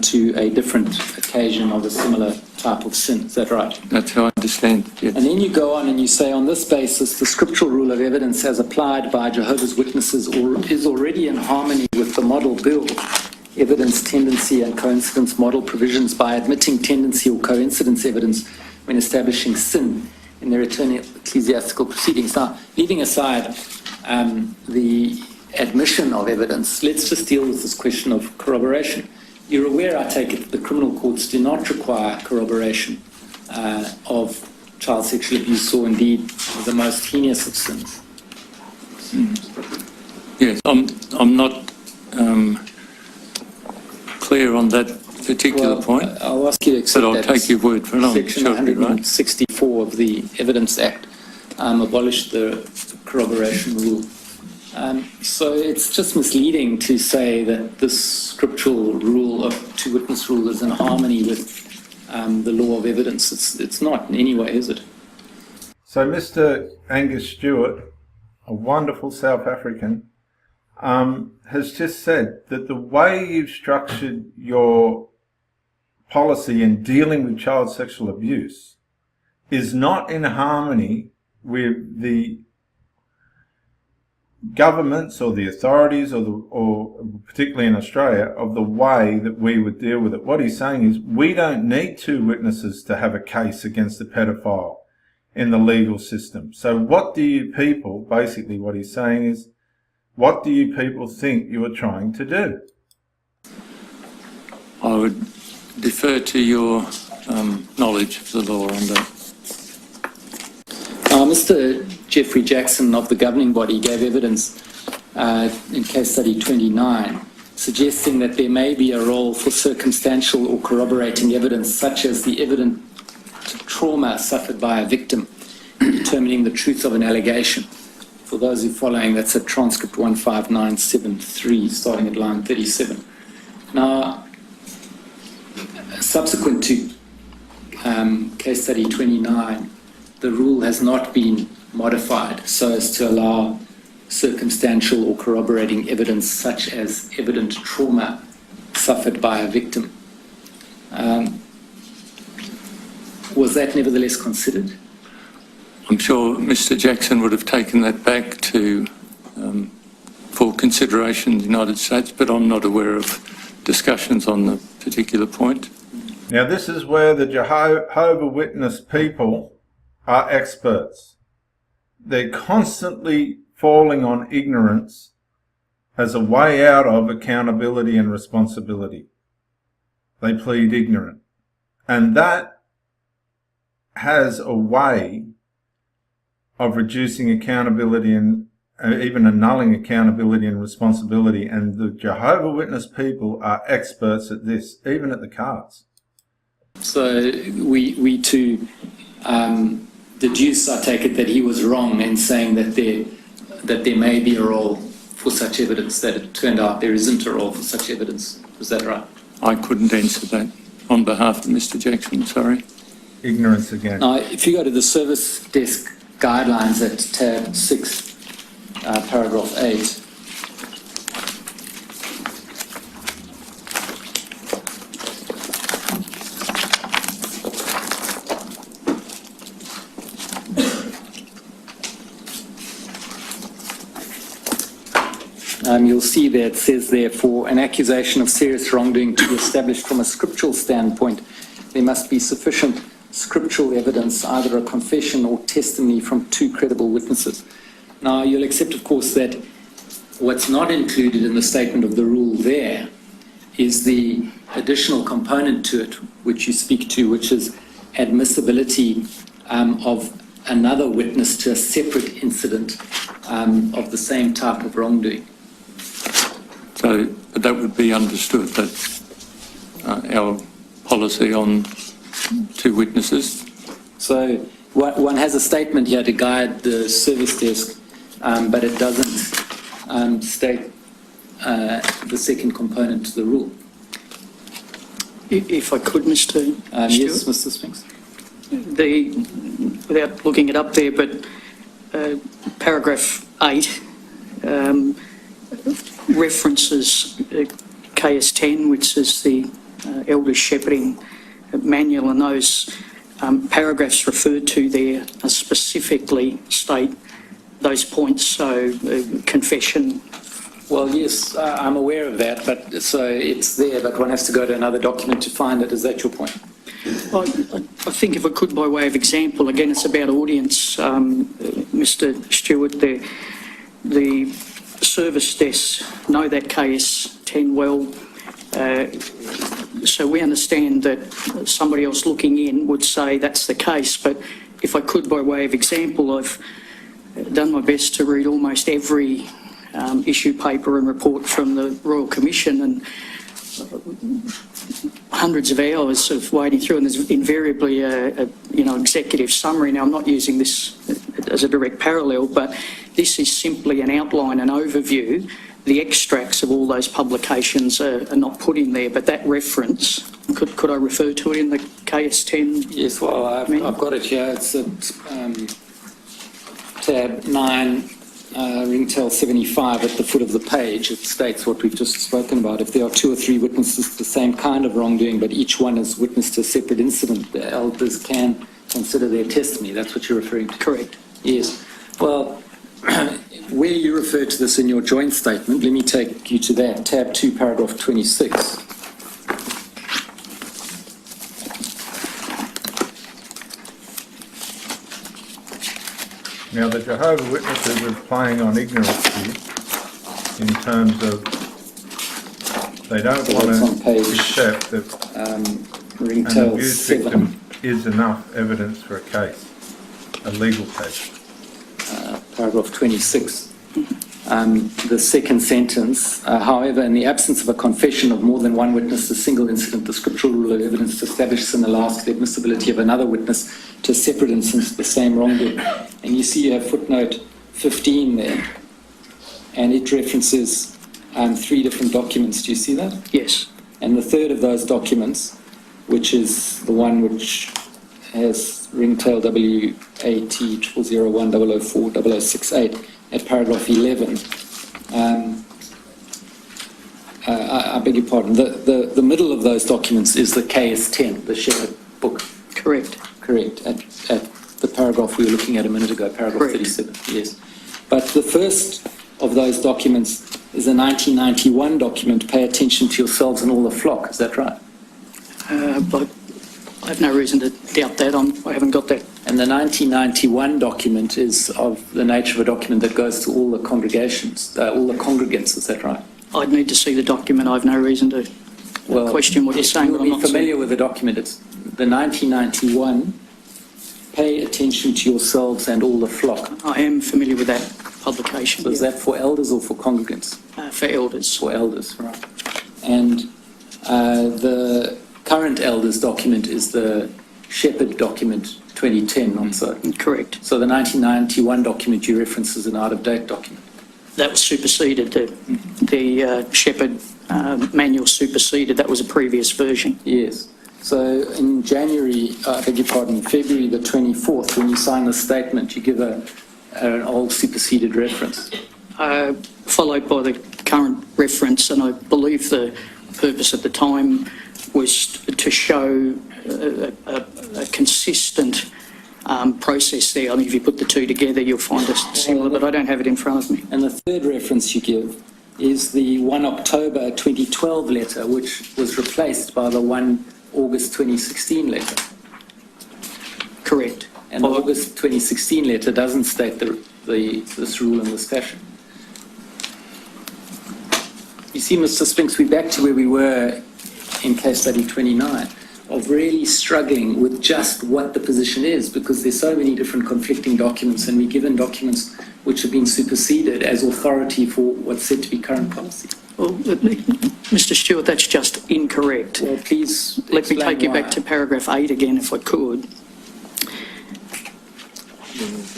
to a different occasion of a similar type of sin. Is that right? That's how I understand it, yes. And then you go on and you say, on this basis, the scriptural rule of evidence as applied by Jehovah's Witnesses is already in harmony with the model bill, evidence, tendency, and coincidence model provisions by admitting tendency or coincidence evidence when establishing sin in their ecclesiastical proceedings. Now, leaving aside the admission of evidence, let's just deal with this question of corroboration. You're aware, I take it, that the criminal courts do not require corroboration of child sexual abuse, or indeed the most heinous of sins. Yes, I'm not clear on that particular point. I'll ask you to accept But I'll that take your word for it. Section Sure, right. 164 of the Evidence Act abolished the corroboration rule. So it's just misleading to say that this scriptural rule of two-witness rule is in harmony with the law of evidence. It's not in any way, is it? So Mr. Angus Stewart, a wonderful South African, has just said that the way you've structured your policy in dealing with child sexual abuse is not in harmony with the governments or the authorities or particularly in Australia, of the way that we would deal with it. What he's saying is we don't need two witnesses to have a case against a pedophile in the legal system. So what do you people, basically what he's saying is, what do you people think you are trying to do? I would defer to your knowledge of the law on that. Mr. Jeffrey Jackson of the governing body gave evidence in case study 29, suggesting that there may be a role for circumstantial or corroborating evidence, such as the evident trauma suffered by a victim, in determining the truth of an allegation. For those who are following, that's at transcript 15973, starting at line 37. Now, subsequent to case study 29, the rule has not been modified so as to allow circumstantial or corroborating evidence such as evident trauma suffered by a victim. Was that nevertheless considered? I'm sure Mr. Jackson would have taken that back to for consideration in the United States, but I'm not aware of discussions on the particular point. Now, this is where the Jehovah Witness people are experts. They're constantly falling on ignorance as a way out of accountability and responsibility. They plead ignorant. And that has a way of reducing accountability and even annulling accountability and responsibility. And the Jehovah Witness people are experts at this, even at the cards. So we too deduce, I take it, that he was wrong in saying that there may be a role for such evidence, that it turned out there isn't a role for such evidence. Was that right? I couldn't answer that on behalf of Mr. Jackson, sorry. Ignorance again. Now, if you go to the service desk guidelines at tab 6, paragraph 8, you'll see that it says there, for an accusation of serious wrongdoing to be established from a scriptural standpoint, there must be sufficient scriptural evidence, either a confession or testimony from two credible witnesses. Now, you'll accept, of course, that what's not included in the statement of the rule there is the additional component to it, which you speak to, which is admissibility of another witness to a separate incident of the same type of wrongdoing. So that would be understood, that our policy on two witnesses. So one has a statement here to guide the service desk, but it doesn't state the second component to the rule. If I could, Mr. Yes, Stewart? Mr. Spinks. Without looking it up there, but paragraph 8 references KS10, which is the Elder Shepherding Manual, and those paragraphs referred to there specifically state those points, so confession. Well, yes, I'm aware of that, but so it's there, but one has to go to another document to find it. Is that your point? I think if I could, by way of example, again, it's about audience, Mr. Stewart, the service desks know that KS10 well, so we understand that somebody else looking in would say that's the case, but if I could, by way of example, I've done my best to read almost every issue paper and report from the Royal Commission, and hundreds of hours of wading through, and there's invariably a executive summary. Now, I'm not using this as a direct parallel, but this is simply an outline, an overview. The extracts of all those publications are not put in there, but that reference, could I refer to it in the KS10? Yes, well, I've got it here. It's at tab 9, Ringtail 75 at the foot of the page. It states what we've just spoken about. If there are 2 or 3 witnesses to the same kind of wrongdoing, but each one is witness to a separate incident, the elders can consider their testimony. That's what you're referring to? Correct. Yes. Well, where you refer to this in your joint statement, let me take you to that, tab 2, paragraph 26. Now, the Jehovah Witnesses are playing on ignorance here in terms of they don't So want that's on to page, accept that an ringtail abused 7. victim is enough evidence for a case, a legal case. Paragraph 26. The second sentence, however, in the absence of a confession of more than one witness, a single incident, the scriptural rule of evidence establishes and allows the admissibility of another witness to a separate instance of the same wrongdoing. And you see you have footnote 15 there, and it references 3 different documents. Do you see that? Yes. And the third of those documents, which is the one which has ringtail WAT 00010040040068 at paragraph 11. I beg your pardon. The middle of those documents is the KS10, the Shepherd book. Correct. Correct. At the paragraph we were looking at a minute ago, paragraph Correct. 37. Yes. But the first of those documents is a 1991 document. Pay attention to yourselves and all the flock. Is that right? But I have no reason to doubt that. I haven't got that. And the 1991 document is of the nature of a document that goes to all the congregations, all the congregants. Is that right? I'd need to see the document. I have no reason to question what you're saying. You'll be familiar with the document. It's the 1991. Pay attention to yourselves and all the flock. I am familiar with that publication. So is that for elders or for congregants? For elders. For elders, right. And the current elders document is the Shepherd document 2010, not so? Correct. So the 1991 document you reference is an out-of-date document? That was superseded. The Shepherd manual superseded. That was a previous version. Yes. So in February the 24th, when you sign the statement, you give an old superseded reference. Followed by the current reference, and I believe the purpose at the time was to show a consistent process there. I think if you put the two together, you'll find it similar, but I don't have it in front of me. And the third reference you give is the 1 October 2012 letter, which was replaced by the 1 August 2016 letter. Correct. And the August 2016 letter doesn't state this rule in this fashion. You see, Mr. Spinks, we're back to where we were in case study 29, of really struggling with just what the position is, because there's so many different conflicting documents, and we're given documents which have been superseded as authority for what's said to be current policy. Well, Mr. Stewart, that's just incorrect. Well, please let me take you why. back to paragraph 8 again, if I could.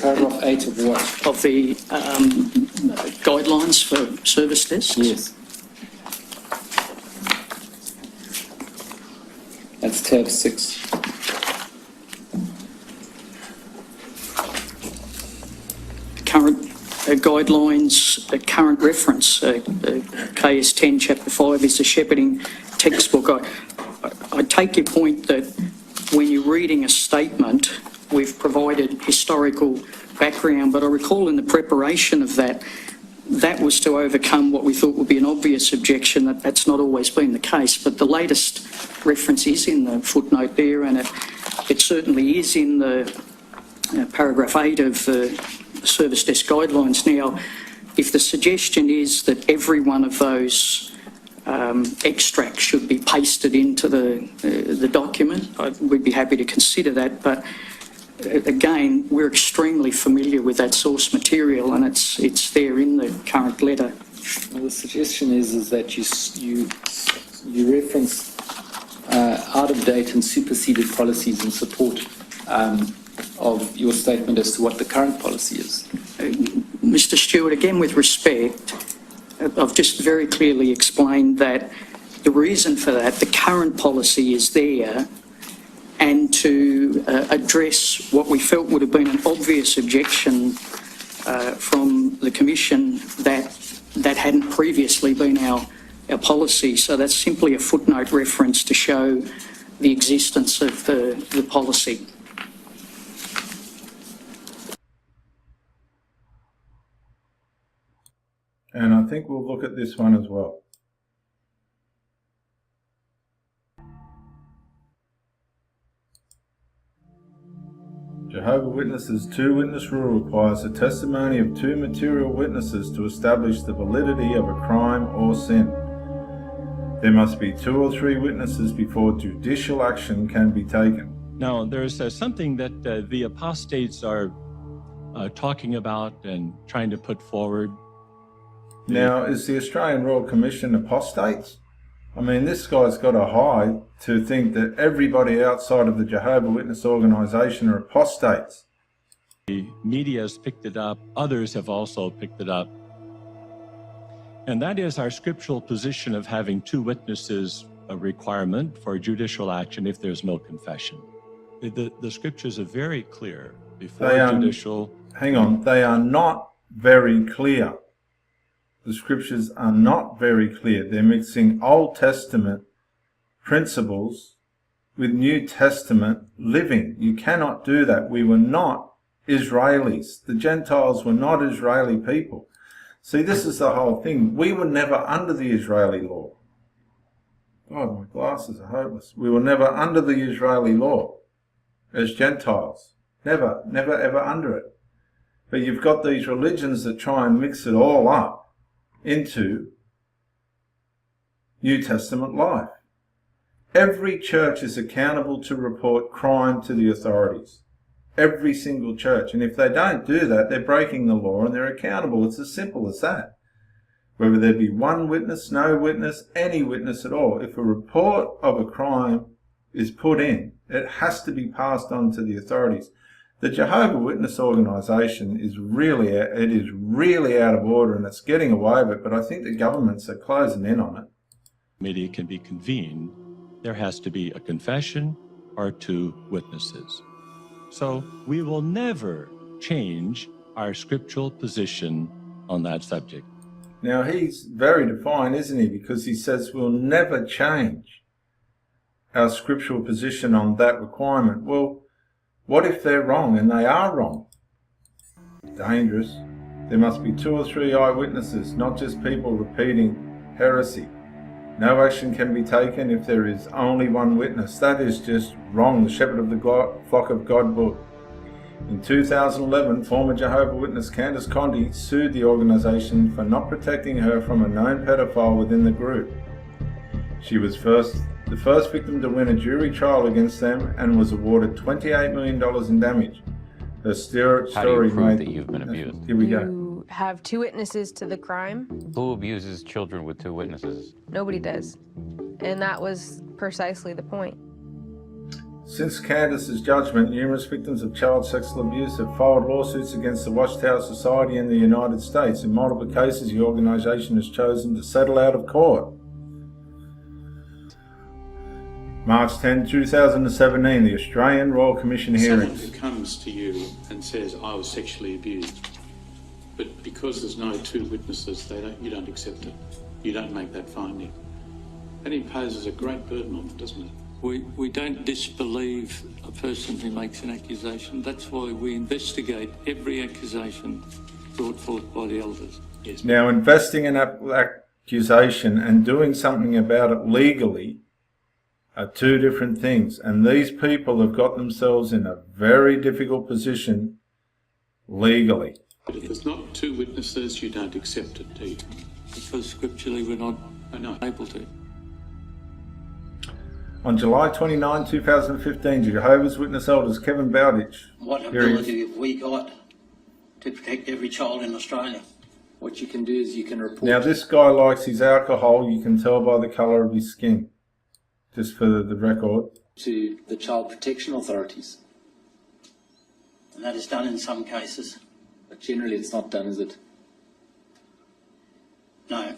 Paragraph 8 of what? Of the guidelines for service desks? Yes. That's tab 6. Current guidelines, current reference, KS 10, Chapter 5 is the shepherding textbook. I take your point that when you're reading a statement, we've provided historical background, but I recall in the preparation of that was to overcome what we thought would be an obvious objection, that's not always been the case. But the latest reference is in the footnote there, and it certainly is in the paragraph 8 of the service desk guidelines. Now, if the suggestion is that every one of those extracts should be pasted into the document, we'd be happy to consider that. But again, we're extremely familiar with that source material, and it's there in the current letter. Well, the suggestion is that you reference out-of-date and superseded policies in support of your statement as to what the current policy is. Mr. Stewart, again, with respect, I've just very clearly explained that the reason for that, the current policy is there, and to address what we felt would have been an obvious objection from the Commission that hadn't previously been our policy. So that's simply a footnote reference to show the existence of the policy. And I think we'll look at this one as well. Jehovah Witnesses' two-witness rule requires the testimony of two material witnesses to establish the validity of a crime or sin. There must be 2 or 3 witnesses before judicial action can be taken. Now, there's something that the apostates are talking about and trying to put forward. Now, is the Australian Royal Commission apostates? I mean, this guy's got a high to think that everybody outside of the Jehovah Witness organisation are apostates. The media has picked it up. Others have also picked it up. And that is our scriptural position of having 2 witnesses, a requirement for judicial action if there's no confession. The scriptures are very clear before judicial. Hang on, they are not very clear. The scriptures are not very clear. They're mixing Old Testament principles with New Testament living. You cannot do that. We were not Israelis. The Gentiles were not Israeli people. See, this is the whole thing. We were never under the Israeli law. God, my glasses are hopeless. We were never under the Israeli law as Gentiles. Never, ever under it. But you've got these religions that try and mix it all up into New Testament life. Every church is accountable to report crime to the authorities. Every single church. And if they don't do that, they're breaking the law and they're accountable. It's as simple as that. Whether there be one witness, no witness, any witness at all. If a report of a crime is put in, it has to be passed on to the authorities. The Jehovah Witness organisation is really out of order and it's getting away with it, but I think the governments are closing in on it. Committee can be convened. There has to be a confession or 2 witnesses. So we will never change our scriptural position on that subject. Now he's very defiant, isn't he? Because he says we'll never change our scriptural position on that requirement. Well, what if they're wrong? And they are wrong. Dangerous. There must be 2 or 3 eyewitnesses, not just people repeating heresy. No action can be taken if there is only one witness. That is just wrong. The Shepherd of the Flock of God book. In 2011, former Jehovah Witness Candace Conde sued the organisation for not protecting her from a known pedophile within the group. She was the first victim to win a jury trial against them and was awarded $28 million in damage. Her story How do you prove made... that you've been abused? Here we go. You have 2 witnesses to the crime. Who abuses children with 2 witnesses? Nobody does. And that was precisely the point. Since Candace's judgment, numerous victims of child sexual abuse have filed lawsuits against the Watchtower Society in the United States. In multiple cases, the organisation has chosen to settle out of court. March 10, 2017, the Australian Royal Commission hearings. Someone who comes to you and says, I was sexually abused, but because there's no 2 witnesses, you don't accept it. You don't make that finding. That imposes a great burden on them, doesn't it? We don't disbelieve a person who makes an accusation. That's why we investigate every accusation brought forth by the elders. Yes. Now, investing an accusation and doing something about it legally are 2 different things. And these people have got themselves in a very difficult position legally. But if there's not 2 witnesses, you don't accept it, do you? Because scripturally we're not able to. On July 29, 2015, Jehovah's Witness elders Kevin Bowditch. What ability have we got to protect every child in Australia? What you can do is you can report. Now this guy likes his alcohol, you can tell by the colour of his skin, just for the record. To the child protection authorities. And that is done in some cases. But generally it's not done, is it? No.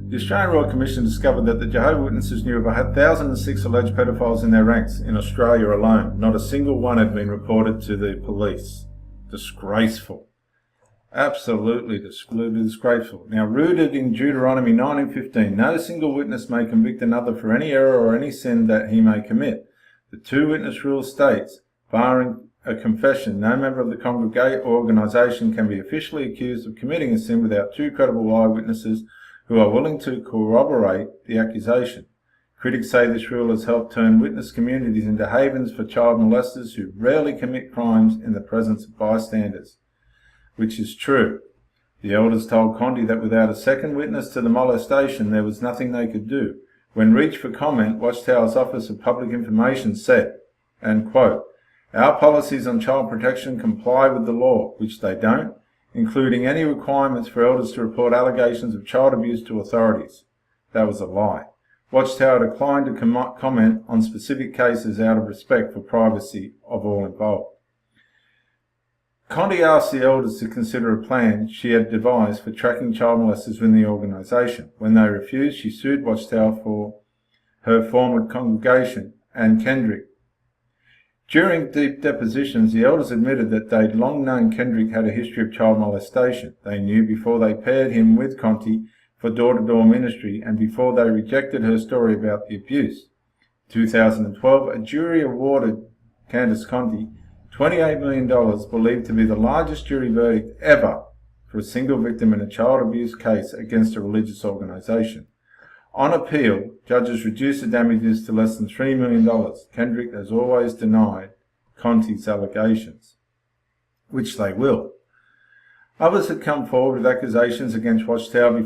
The Australian Royal Commission discovered that the Jehovah Witnesses knew of 1,006 alleged pedophiles in their ranks in Australia alone. Not a single one had been reported to the police. Disgraceful. Absolutely disgraceful. Now, rooted in Deuteronomy 19:15, no single witness may convict another for any error or any sin that he may commit. The 2-witness rule states, barring a confession, no member of the congregate or organisation can be officially accused of committing a sin without two credible eyewitnesses who are willing to corroborate the accusation. Critics say this rule has helped turn witness communities into havens for child molesters who rarely commit crimes in the presence of bystanders. Which is true. The elders told Conti that without a second witness to the molestation, there was nothing they could do. When reached for comment, Watchtower's Office of Public Information said, and quote, "Our policies on child protection comply with the law," which they don't, including any requirements for elders to report allegations of child abuse to authorities. That was a lie. Watchtower declined to comment on specific cases out of respect for privacy of all involved. Conti asked the elders to consider a plan she had devised for tracking child molesters within the organisation. When they refused, she sued Watchtower for her former congregation and Kendrick. During deep depositions, the elders admitted that they'd long known Kendrick had a history of child molestation. They knew before they paired him with Conti for door-to-door ministry and before they rejected her story about the abuse. In 2012, a jury awarded Candace Conti $28 million, believed to be the largest jury verdict ever for a single victim in a child abuse case against a religious organisation. On appeal, judges reduced the damages to less than $3 million. Kendrick has always denied Conti's allegations, which they will. Others had come forward with accusations against Watchtower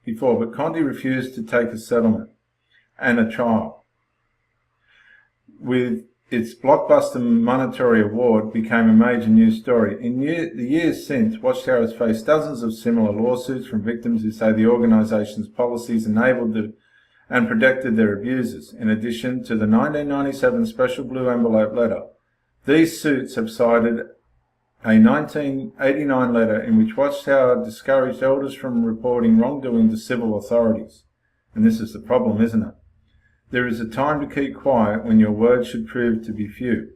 before, but Conti refused to take a settlement and a trial. With its blockbuster monetary award became a major news story. In the years since, Watchtower has faced dozens of similar lawsuits from victims who say the organisation's policies enabled and protected their abusers. In addition to the 1997 Special Blue Envelope letter, these suits have cited a 1989 letter in which Watchtower discouraged elders from reporting wrongdoing to civil authorities. And this is the problem, isn't it? There is a time to keep quiet when your words should prove to be few.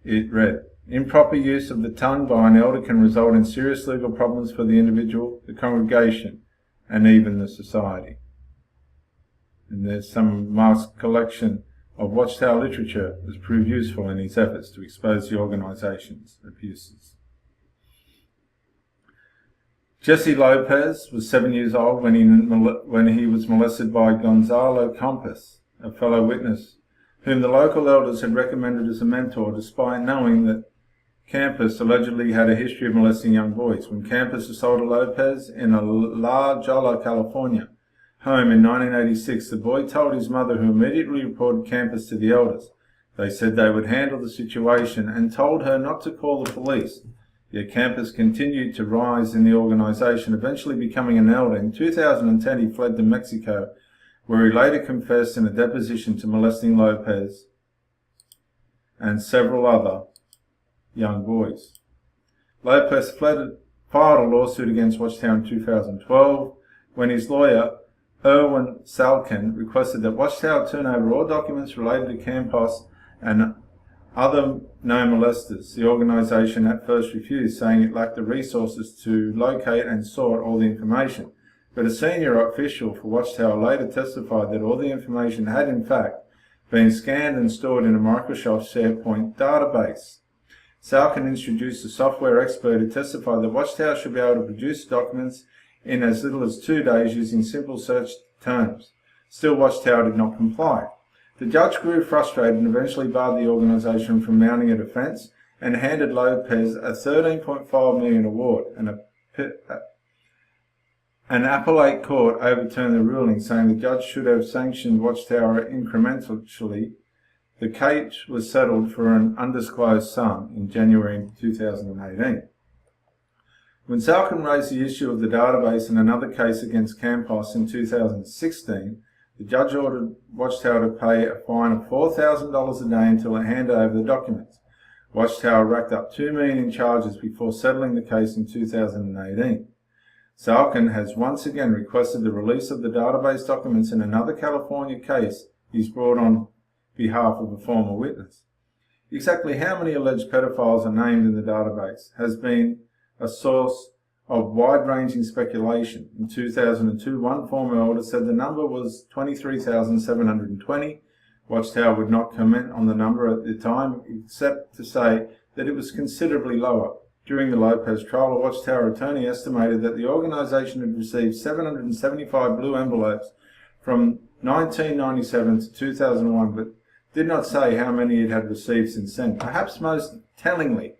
It read, improper use of the tongue by an elder can result in serious legal problems for the individual, the congregation, and even the society. And there's some Mark's collection of Watchtower literature has proved useful in his efforts to expose the organisation's abuses. Jesse Lopez was 7 years old when he was molested by Gonzalo Campos, a fellow witness, whom the local elders had recommended as a mentor, despite knowing that Campos allegedly had a history of molesting young boys. When Campos assaulted Lopez in a La Jolla, California home in 1986, the boy told his mother, who immediately reported Campos to the elders. They said they would handle the situation and told her not to call the police. Yet Campos continued to rise in the organisation, eventually becoming an elder. In 2010, he fled to Mexico, where he later confessed in a deposition to molesting Lopez and several other young boys. Lopez filed a lawsuit against Watchtower in 2012 when his lawyer, Erwin Salkin, requested that Watchtower turn over all documents related to Campos and other known molesters. The organisation at first refused, saying it lacked the resources to locate and sort all the information. But a senior official for Watchtower later testified that all the information had in fact been scanned and stored in a Microsoft SharePoint database. Salkin introduced a software expert who testified that Watchtower should be able to produce documents in as little as 2 days using simple search terms. Still, Watchtower did not comply. The judge grew frustrated and eventually barred the organisation from mounting a defence and handed Lopez a $13.5 million award. An appellate court overturned the ruling, saying the judge should have sanctioned Watchtower incrementally. The case was settled for an undisclosed sum in January 2018. When Salkin raised the issue of the database in another case against Campos in 2016, the judge ordered Watchtower to pay a fine of $4,000 a day until it handed over the documents. Watchtower racked up $2 million in charges before settling the case in 2018. Salkin has once again requested the release of the database documents in another California case he's brought on behalf of a former witness. Exactly how many alleged pedophiles are named in the database has been a source of wide-ranging speculation. In 2002, one former elder said the number was 23,720. Watchtower would not comment on the number at the time, except to say that it was considerably lower. During the Lopez trial, a Watchtower attorney estimated that the organisation had received 775 blue envelopes from 1997 to 2001, but did not say how many it had received since then. Perhaps most tellingly,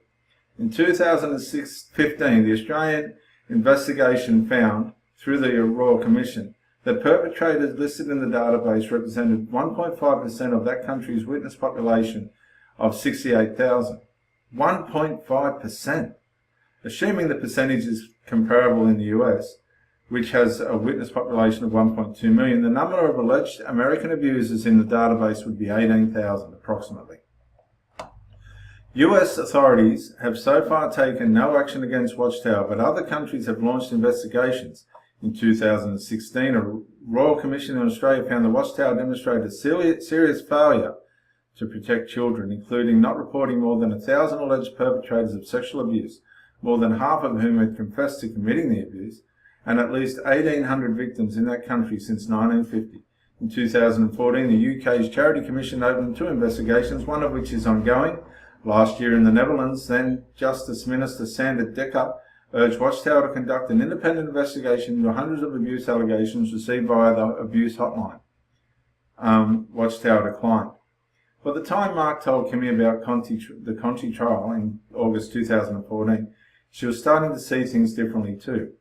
in 2015, the Australian investigation found, through the Royal Commission, that perpetrators listed in the database represented 1.5% of that country's witness population of 68,000. 1.5%. Assuming the percentage is comparable in the US, which has a witness population of 1.2 million, the number of alleged American abusers in the database would be 18,000 approximately. US authorities have so far taken no action against Watchtower, but other countries have launched investigations. In 2016, a Royal Commission in Australia found the Watchtower demonstrated serious failure to protect children, including not reporting more than 1,000 alleged perpetrators of sexual abuse, more than half of whom had confessed to committing the abuse, and at least 1,800 victims in that country since 1950. In 2014, the UK's Charity Commission opened 2 investigations, one of which is ongoing. Last year in the Netherlands, then Justice Minister Sander Dekker urged Watchtower to conduct an independent investigation into hundreds of abuse allegations received via the abuse hotline. Watchtower declined. By the time Mark told Kimmy about the Conti trial in August 2014, she was starting to see things differently too.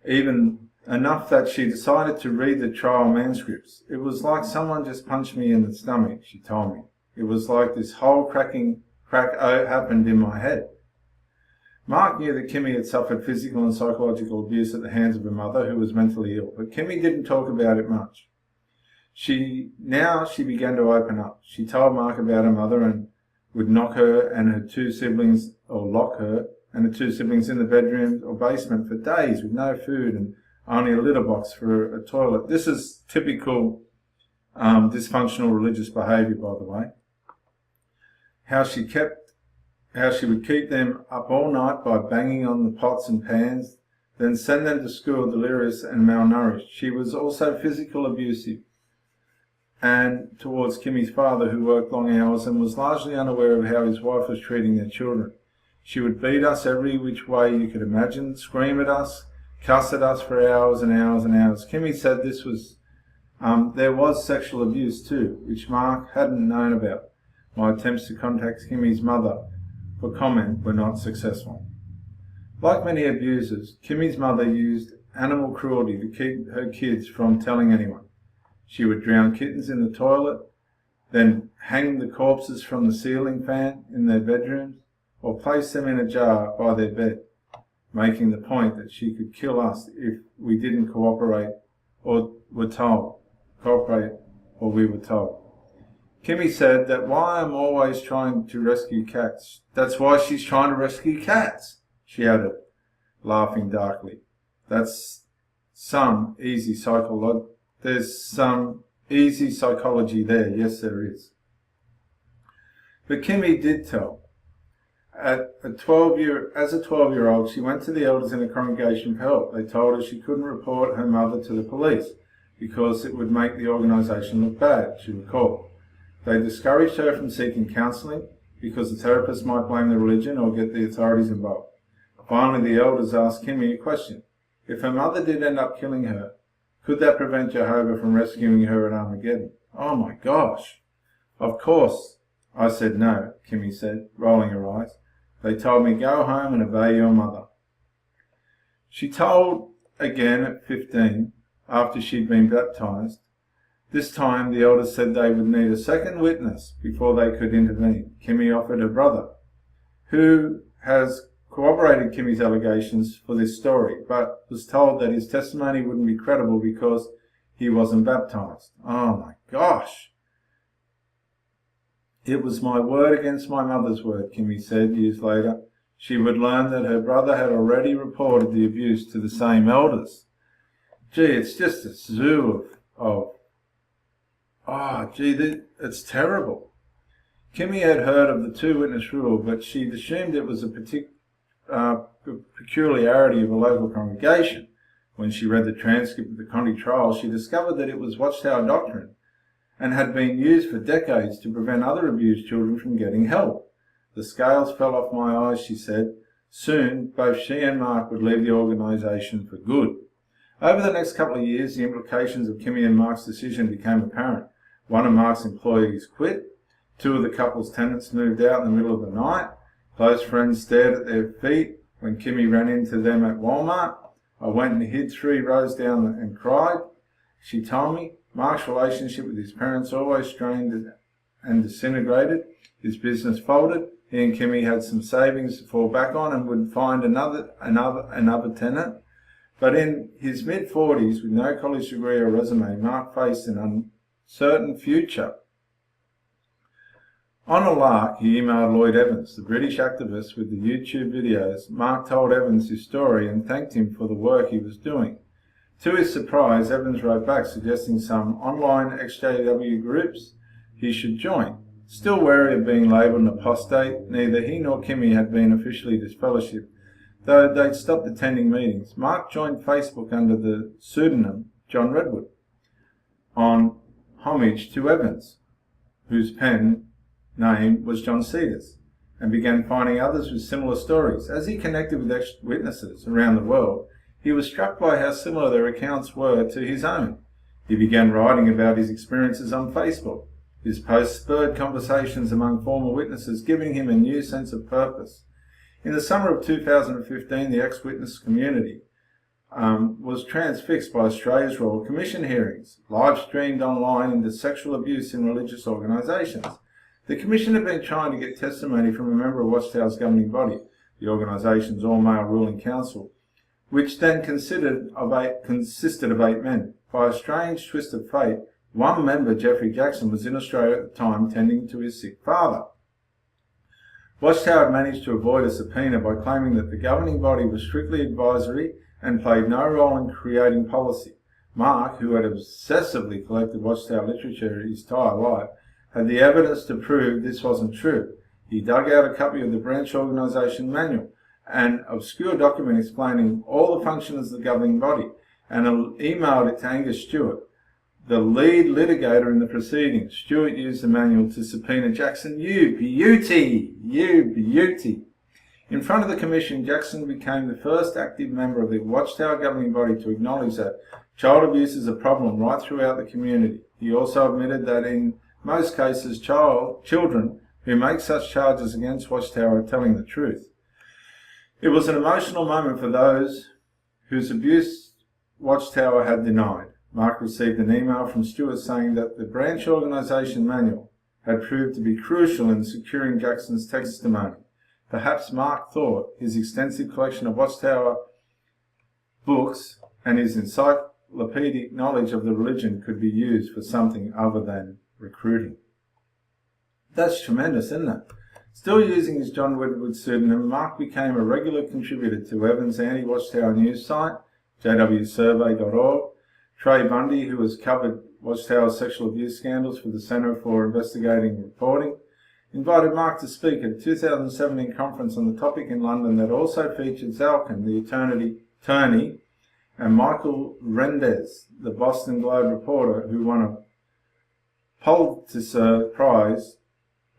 Even enough that she decided to read the trial manuscripts. It was like someone just punched me in the stomach, she told me. It was like this whole crack happened in my head. Mark knew that Kimmy had suffered physical and psychological abuse at the hands of her mother, who was mentally ill, but Kimmy didn't talk about it much. Now she began to open up. She told Mark about her mother and would knock her and her 2 siblings, or lock her and her 2 siblings in the bedroom or basement for days with no food and only a litter box for a toilet. This is typical dysfunctional religious behaviour, by the way. How she would keep them up all night by banging on the pots and pans, then send them to school delirious and malnourished. She was also physical abusive and towards Kimmy's father, who worked long hours and was largely unaware of how his wife was treating their children. She would beat us every which way you could imagine, scream at us, cuss at us for hours and hours and hours. Kimmy said there was sexual abuse too, which Mark hadn't known about. My attempts to contact Kimmy's mother for comment were not successful. Like many abusers, Kimmy's mother used animal cruelty to keep her kids from telling anyone. She would drown kittens in the toilet, then hang the corpses from the ceiling fan in their bedrooms, or place them in a jar by their bed, making the point that she could kill us if we didn't cooperate or we were told. Kimmy said that why I'm always trying to rescue cats. That's why she's trying to rescue cats, she added, laughing darkly. There's some easy psychology there, yes there is. But Kimmy did tell. As a 12-year-old, she went to the elders in a congregation for help. They told her she couldn't report her mother to the police because it would make the organisation look bad, she recalled. They discouraged her from seeking counselling because the therapist might blame the religion or get the authorities involved. Finally, the elders asked Kimmy a question. If her mother did end up killing her, could that prevent Jehovah from rescuing her at Armageddon? Oh my gosh! Of course. I said no, Kimmy said, rolling her eyes. They told me, go home and obey your mother. She told again at 15, after she'd been baptised. This time the elders said they would need a second witness before they could intervene. Kimmy offered her brother, who has corroborated Kimmy's allegations for this story, but was told that his testimony wouldn't be credible because he wasn't baptised. Oh my gosh! It was my word against my mother's word, Kimmy said years later. She would learn that her brother had already reported the abuse to the same elders. Gee, it's just a zoo it's terrible. Kimmy had heard of the 2-witness rule, but she'd assumed it was a peculiarity of a local congregation. When she read the transcript of the Conti trial, she discovered that it was Watchtower doctrine and had been used for decades to prevent other abused children from getting help. The scales fell off my eyes, she said. Soon, both she and Mark would leave the organisation for good. Over the next couple of years, the implications of Kimmy and Mark's decision became apparent. One of Mark's employees quit. Two of the couple's tenants moved out in the middle of the night. Close friends stared at their feet when Kimmy ran into them at Walmart. I went and hid 3 rows down and cried. She told me Mark's relationship with his parents always strained and disintegrated. His business folded. He and Kimmy had some savings to fall back on and would find another tenant. But in his mid-40s, with no college degree or resume, Mark faced an uncertain future. On a lark, he emailed Lloyd Evans, the British activist with the YouTube videos. Mark told Evans his story and thanked him for the work he was doing. To his surprise, Evans wrote back suggesting some online XJW groups he should join. Still wary of being labelled an apostate, neither he nor Kimmy had been officially disfellowshipped, though they'd stopped attending meetings. Mark joined Facebook under the pseudonym John Redwood, on homage to Evans, whose pen name was John Cedars, and began finding others with similar stories. As he connected with ex-witnesses around the world, he was struck by how similar their accounts were to his own. He began writing about his experiences on Facebook. His posts spurred conversations among former witnesses, giving him a new sense of purpose. In the summer of 2015, the ex-witness community was transfixed by Australia's Royal Commission hearings, live-streamed online into sexual abuse in religious organisations. The Commission had been trying to get testimony from a member of Watchtower's governing body, the organisation's all-male ruling council, which then consisted of 8 men. By a strange twist of fate, one member, Jeffrey Jackson, was in Australia at the time tending to his sick father. Watchtower had managed to avoid a subpoena by claiming that the governing body was strictly advisory and played no role in creating policy. Mark, who had obsessively collected Watchtower literature his entire life, had the evidence to prove this wasn't true. He dug out a copy of the branch organisation manual, an obscure document explaining all the functions of the governing body, and emailed it to Angus Stewart, the lead litigator in the proceedings. Stewart used the manual to subpoena Jackson. You beauty! In front of the Commission, Jackson became the first active member of the Watchtower governing body to acknowledge that child abuse is a problem right throughout the community. He also admitted that in most cases, children who make such charges against Watchtower are telling the truth. It was an emotional moment for those whose abuse Watchtower had denied. Mark received an email from Stewart saying that the branch organisation manual had proved to be crucial in securing Jackson's testimony. Perhaps Mark thought his extensive collection of Watchtower books and his encyclopedic knowledge of the religion could be used for something other than recruiting. That's tremendous, isn't it? Still using his John Redwood pseudonym, Mark became a regular contributor to Evans' anti-Watchtower news site, jwsurvey.org. Trey Bundy, who has covered Watchtower's sexual abuse scandals for the Centre for Investigating Reporting, invited Mark to speak at a 2017 conference on the topic in London that also featured Zalkin, the attorney, and Michael Rendez, the Boston Globe reporter who won a Pulitzer Prize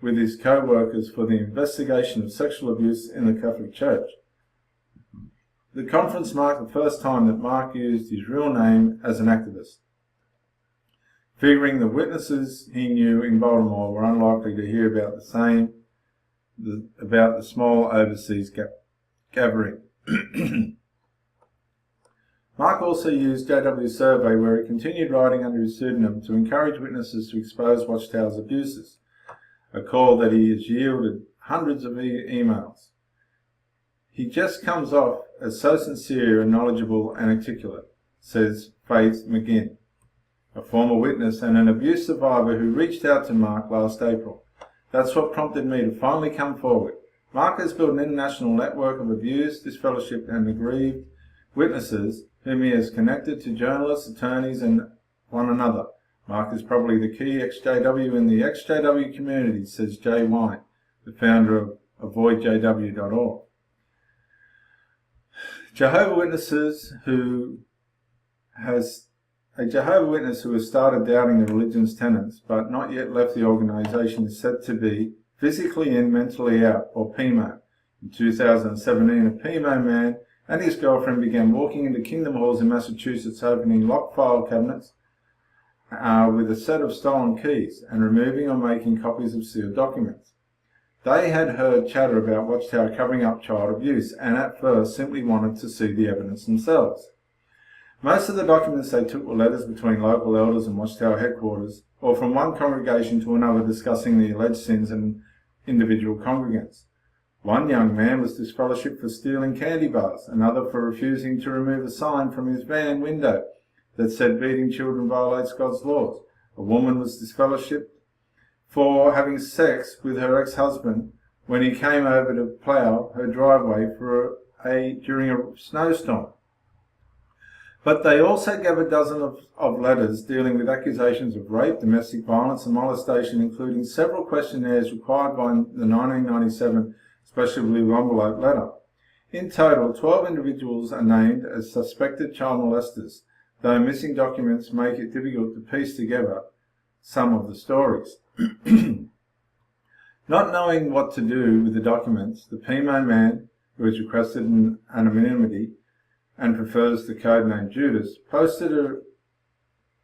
with his co-workers for the investigation of sexual abuse in the Catholic Church. The conference marked the first time that Mark used his real name as an activist, figuring the witnesses he knew in Baltimore were unlikely to hear about the small overseas gathering. Mark also used JW Survey, where he continued writing under his pseudonym to encourage witnesses to expose Watchtower's abuses, a call that he has yielded hundreds of emails. He just comes off as so sincere and knowledgeable and articulate, says Faith McGinn, a former witness and an abuse survivor who reached out to Mark last April. That's what prompted me to finally come forward. Mark has built an international network of abused, disfellowshipped and aggrieved witnesses whom he has connected to journalists, attorneys and one another. Mark is probably the key XJW in the XJW community, says Jay White, the founder of avoidjw.org. A Jehovah Witness who has started doubting the religion's tenets but not yet left the organisation is said to be physically in, mentally out, or PMO. In 2017, a PMO man and his girlfriend began walking into Kingdom Halls in Massachusetts, opening locked file cabinets with a set of stolen keys and removing or making copies of sealed documents. They had heard chatter about Watchtower covering up child abuse and at first simply wanted to see the evidence themselves. Most of the documents they took were letters between local elders and Watchtower headquarters, or from one congregation to another discussing the alleged sins and individual congregants. One young man was disfellowshipped for stealing candy bars, another for refusing to remove a sign from his van window that said beating children violates God's laws. A woman was disfellowshipped for having sex with her ex-husband when he came over to plough her driveway during a snowstorm. But they also gave a dozen of letters dealing with accusations of rape, domestic violence and molestation, including several questionnaires required by the 1997 Special Blue Envelope letter. In total, 12 individuals are named as suspected child molesters, though missing documents make it difficult to piece together some of the stories. Not knowing what to do with the documents, the PMO man, who has requested anonymity and prefers the codename Judas, posted a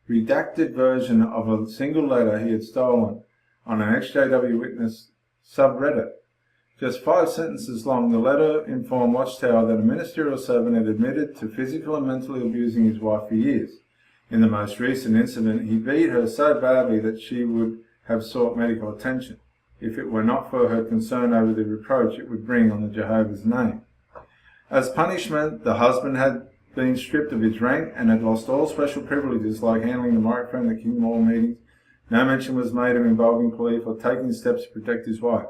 redacted version of a single letter he had stolen on an XJW Witness subreddit. Just 5 sentences long, the letter informed Watchtower that a ministerial servant had admitted to physically and mentally abusing his wife for years. In the most recent incident, he beat her so badly that she would have sought medical attention, if it were not for her concern over the reproach it would bring on the Jehovah's name. As punishment, the husband had been stripped of his rank and had lost all special privileges like handling the microphone at Kingdom Hall meetings. No mention was made of involving police or taking steps to protect his wife.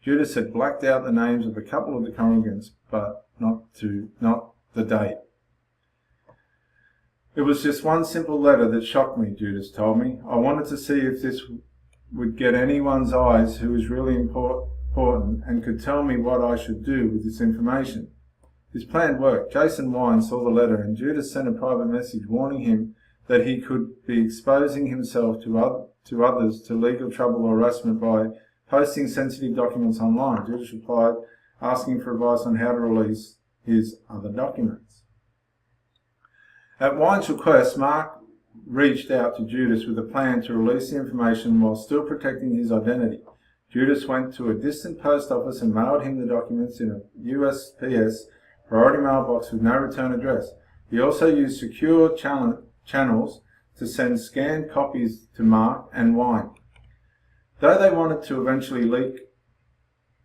Judas had blacked out the names of a couple of the congregants, but not the date. It was just one simple letter that shocked me, Judas told me. I wanted to see if this would get anyone's eyes who was really important and could tell me what I should do with this information. His plan worked. Jason Wine saw the letter and Judas sent a private message warning him that he could be exposing himself to others to legal trouble or harassment by posting sensitive documents online. Judas replied, asking for advice on how to release his other documents. At Wine's request, Mark reached out to Judas with a plan to release the information while still protecting his identity. Judas went to a distant post office and mailed him the documents in a USPS priority mailbox with no return address. He also used secure channels to send scanned copies to Mark and Wine. Though they wanted to eventually leak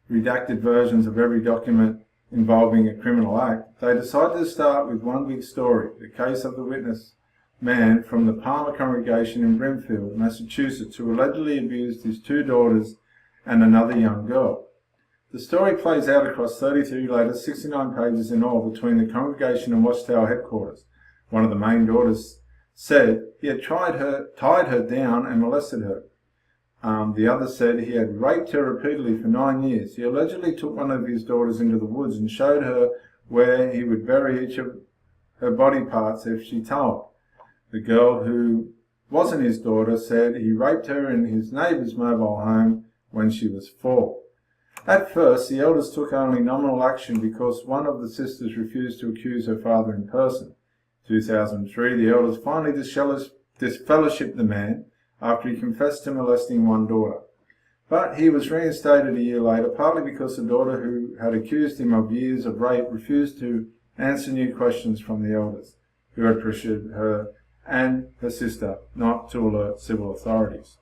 redacted versions of every document involving a criminal act, they decided to start with one big story, the case of the witness man from the Palmer congregation in Brimfield, Massachusetts, who allegedly abused his 2 daughters and another young girl. The story plays out across 33 letters, 69 pages in all, between the congregation and Watchtower headquarters. One of the main daughters said he had tied her down and molested her. The other said he had raped her repeatedly for 9 years. He allegedly took one of his daughters into the woods and showed her where he would bury each of her body parts if she told. The girl, who wasn't his daughter, said he raped her in his neighbour's mobile home when she was 4. At first, the elders took only nominal action because one of the sisters refused to accuse her father in person. In 2003, the elders finally disfellowshipped the man after he confessed to molesting one daughter. But he was reinstated a year later, partly because the daughter who had accused him of years of rape refused to answer new questions from the elders, who had pressured her and her sister not to alert civil authorities.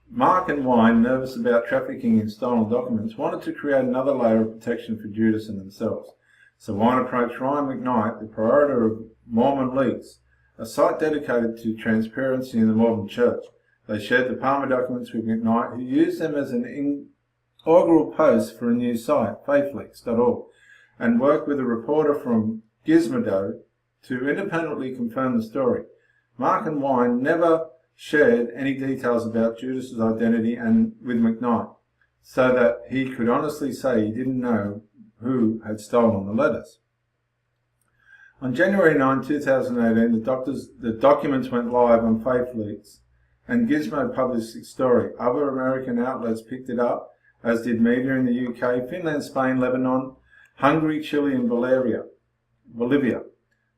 Mark and Wine, nervous about trafficking in stolen documents, wanted to create another layer of protection for Judas and themselves. So Wine approached Ryan McKnight, the proprietor of Mormon Leaks, a site dedicated to transparency in the Mormon Church. They shared the Palmer documents with McKnight, who used them as an inaugural post for a new site, faithleaks.org, and worked with a reporter from Gizmodo to independently confirm the story. Mark and Wine never shared any details about Judas's identity and with McKnight, so that he could honestly say he didn't know who had stolen the letters. On January 9, 2018, the documents went live on FaithLeaks and Gizmo published its story. Other American outlets picked it up, as did media in the UK, Finland, Spain, Lebanon, Hungary, Chile and Bolivia.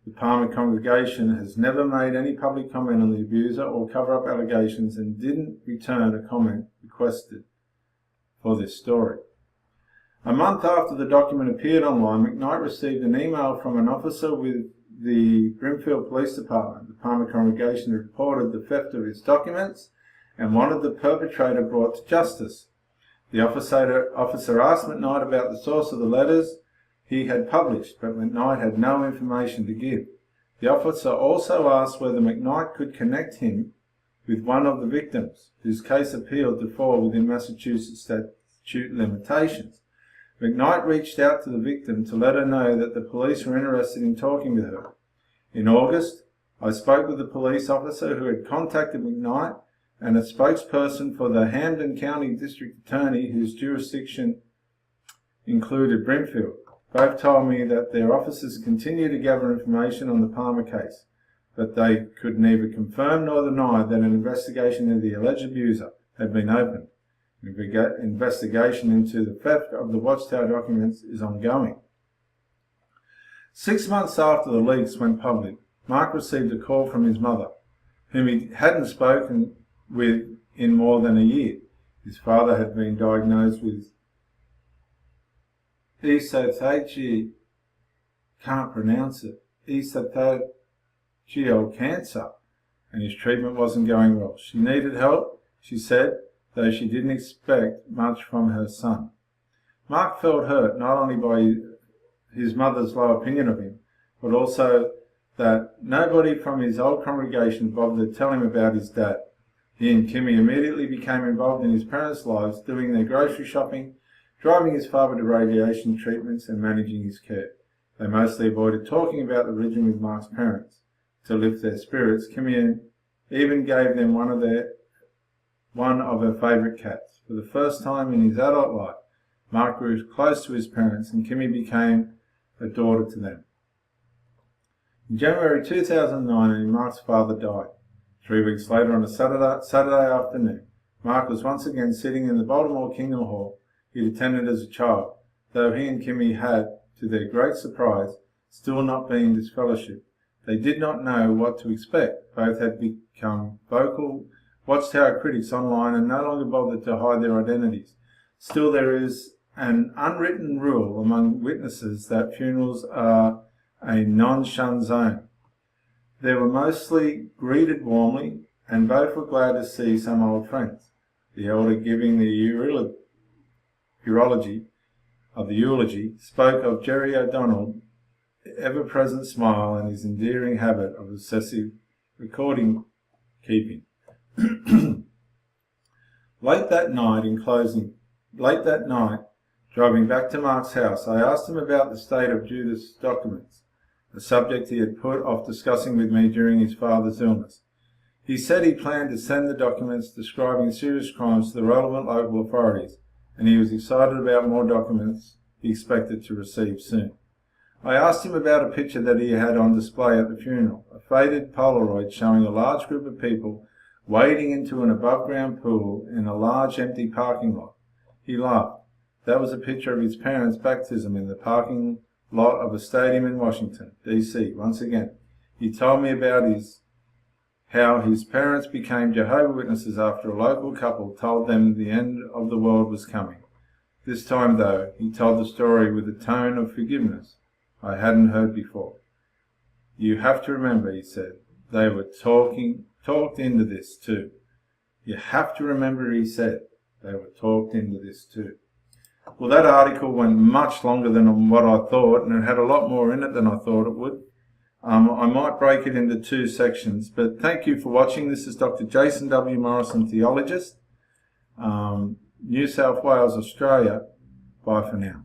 The Palmer congregation has never made any public comment on the abuser or cover-up allegations and didn't return a comment requested for this story. A month after the document appeared online, McKnight received an email from an officer with the Brimfield Police Department. The Palmer congregation reported the theft of its documents and wanted the perpetrator brought to justice. The officer asked McKnight about the source of the letters he had published, but McKnight had no information to give. The officer also asked whether McKnight could connect him with one of the victims, whose case appealed to fall within Massachusetts statute limitations. McKnight reached out to the victim to let her know that the police were interested in talking with her. In August, I spoke with the police officer who had contacted McKnight and a spokesperson for the Hampden County District Attorney whose jurisdiction included Brimfield. Both told me that their officers continue to gather information on the Palmer case, but they could neither confirm nor deny that an investigation into the alleged abuser had been opened. The investigation into the theft of the Watchtower documents is ongoing. 6 months after the leaks went public, Mark received a call from his mother, whom he hadn't spoken with in more than a year. His father had been diagnosed with esophageal, can't pronounce it, esophageal cancer, and his treatment wasn't going well. She needed help, she said, though she didn't expect much from her son. Mark felt hurt not only by his mother's low opinion of him, but also that nobody from his old congregation bothered to tell him about his dad. He and Kimmy immediately became involved in his parents' lives, doing their grocery shopping, driving his father to radiation treatments and managing his care. They mostly avoided talking about the religion with Mark's parents. To lift their spirits, Kimmy even gave them one of her favourite cats. For the first time in his adult life, Mark grew close to his parents and Kimmy became a daughter to them. In January 2009, Mark's father died. 3 weeks later, on a Saturday afternoon, Mark was once again sitting in the Baltimore Kingdom Hall he'd attended as a child, though he and Kimmy had, to their great surprise, still not been disfellowshipped. They did not know what to expect. Both had become vocal Watchtower critics online and no longer bothered to hide their identities. Still, there is an unwritten rule among witnesses that funerals are a non-shun zone. They were mostly greeted warmly, and both were glad to see some old friends. The elder giving the eulogy spoke of Jerry O'Donnell's ever-present smile and his endearing habit of obsessive recording keeping. Late that night, driving back to Mark's house, I asked him about the state of Judith's documents, a subject he had put off discussing with me during his father's illness. He said he planned to send the documents describing serious crimes to the relevant local authorities, and he was excited about more documents he expected to receive soon. I asked him about a picture that he had on display at the funeral, a faded Polaroid showing a large group of people wading into an above-ground pool in a large empty parking lot. He laughed. That was a picture of his parents' baptism in the parking lot of a stadium in Washington, D.C. Once again, he told me about how his parents became Jehovah Witnesses after a local couple told them the end of the world was coming. This time, though, he told the story with a tone of forgiveness I hadn't heard before. You have to remember, he said, they were talked into this too. You have to remember, he said, they were talked into this too. Well, that article went much longer than what I thought, and it had a lot more in it than I thought it would. I might break it into 2 sections, but thank you for watching. This is Dr. Jason W. Morrison, theologist, New South Wales, Australia. Bye for now.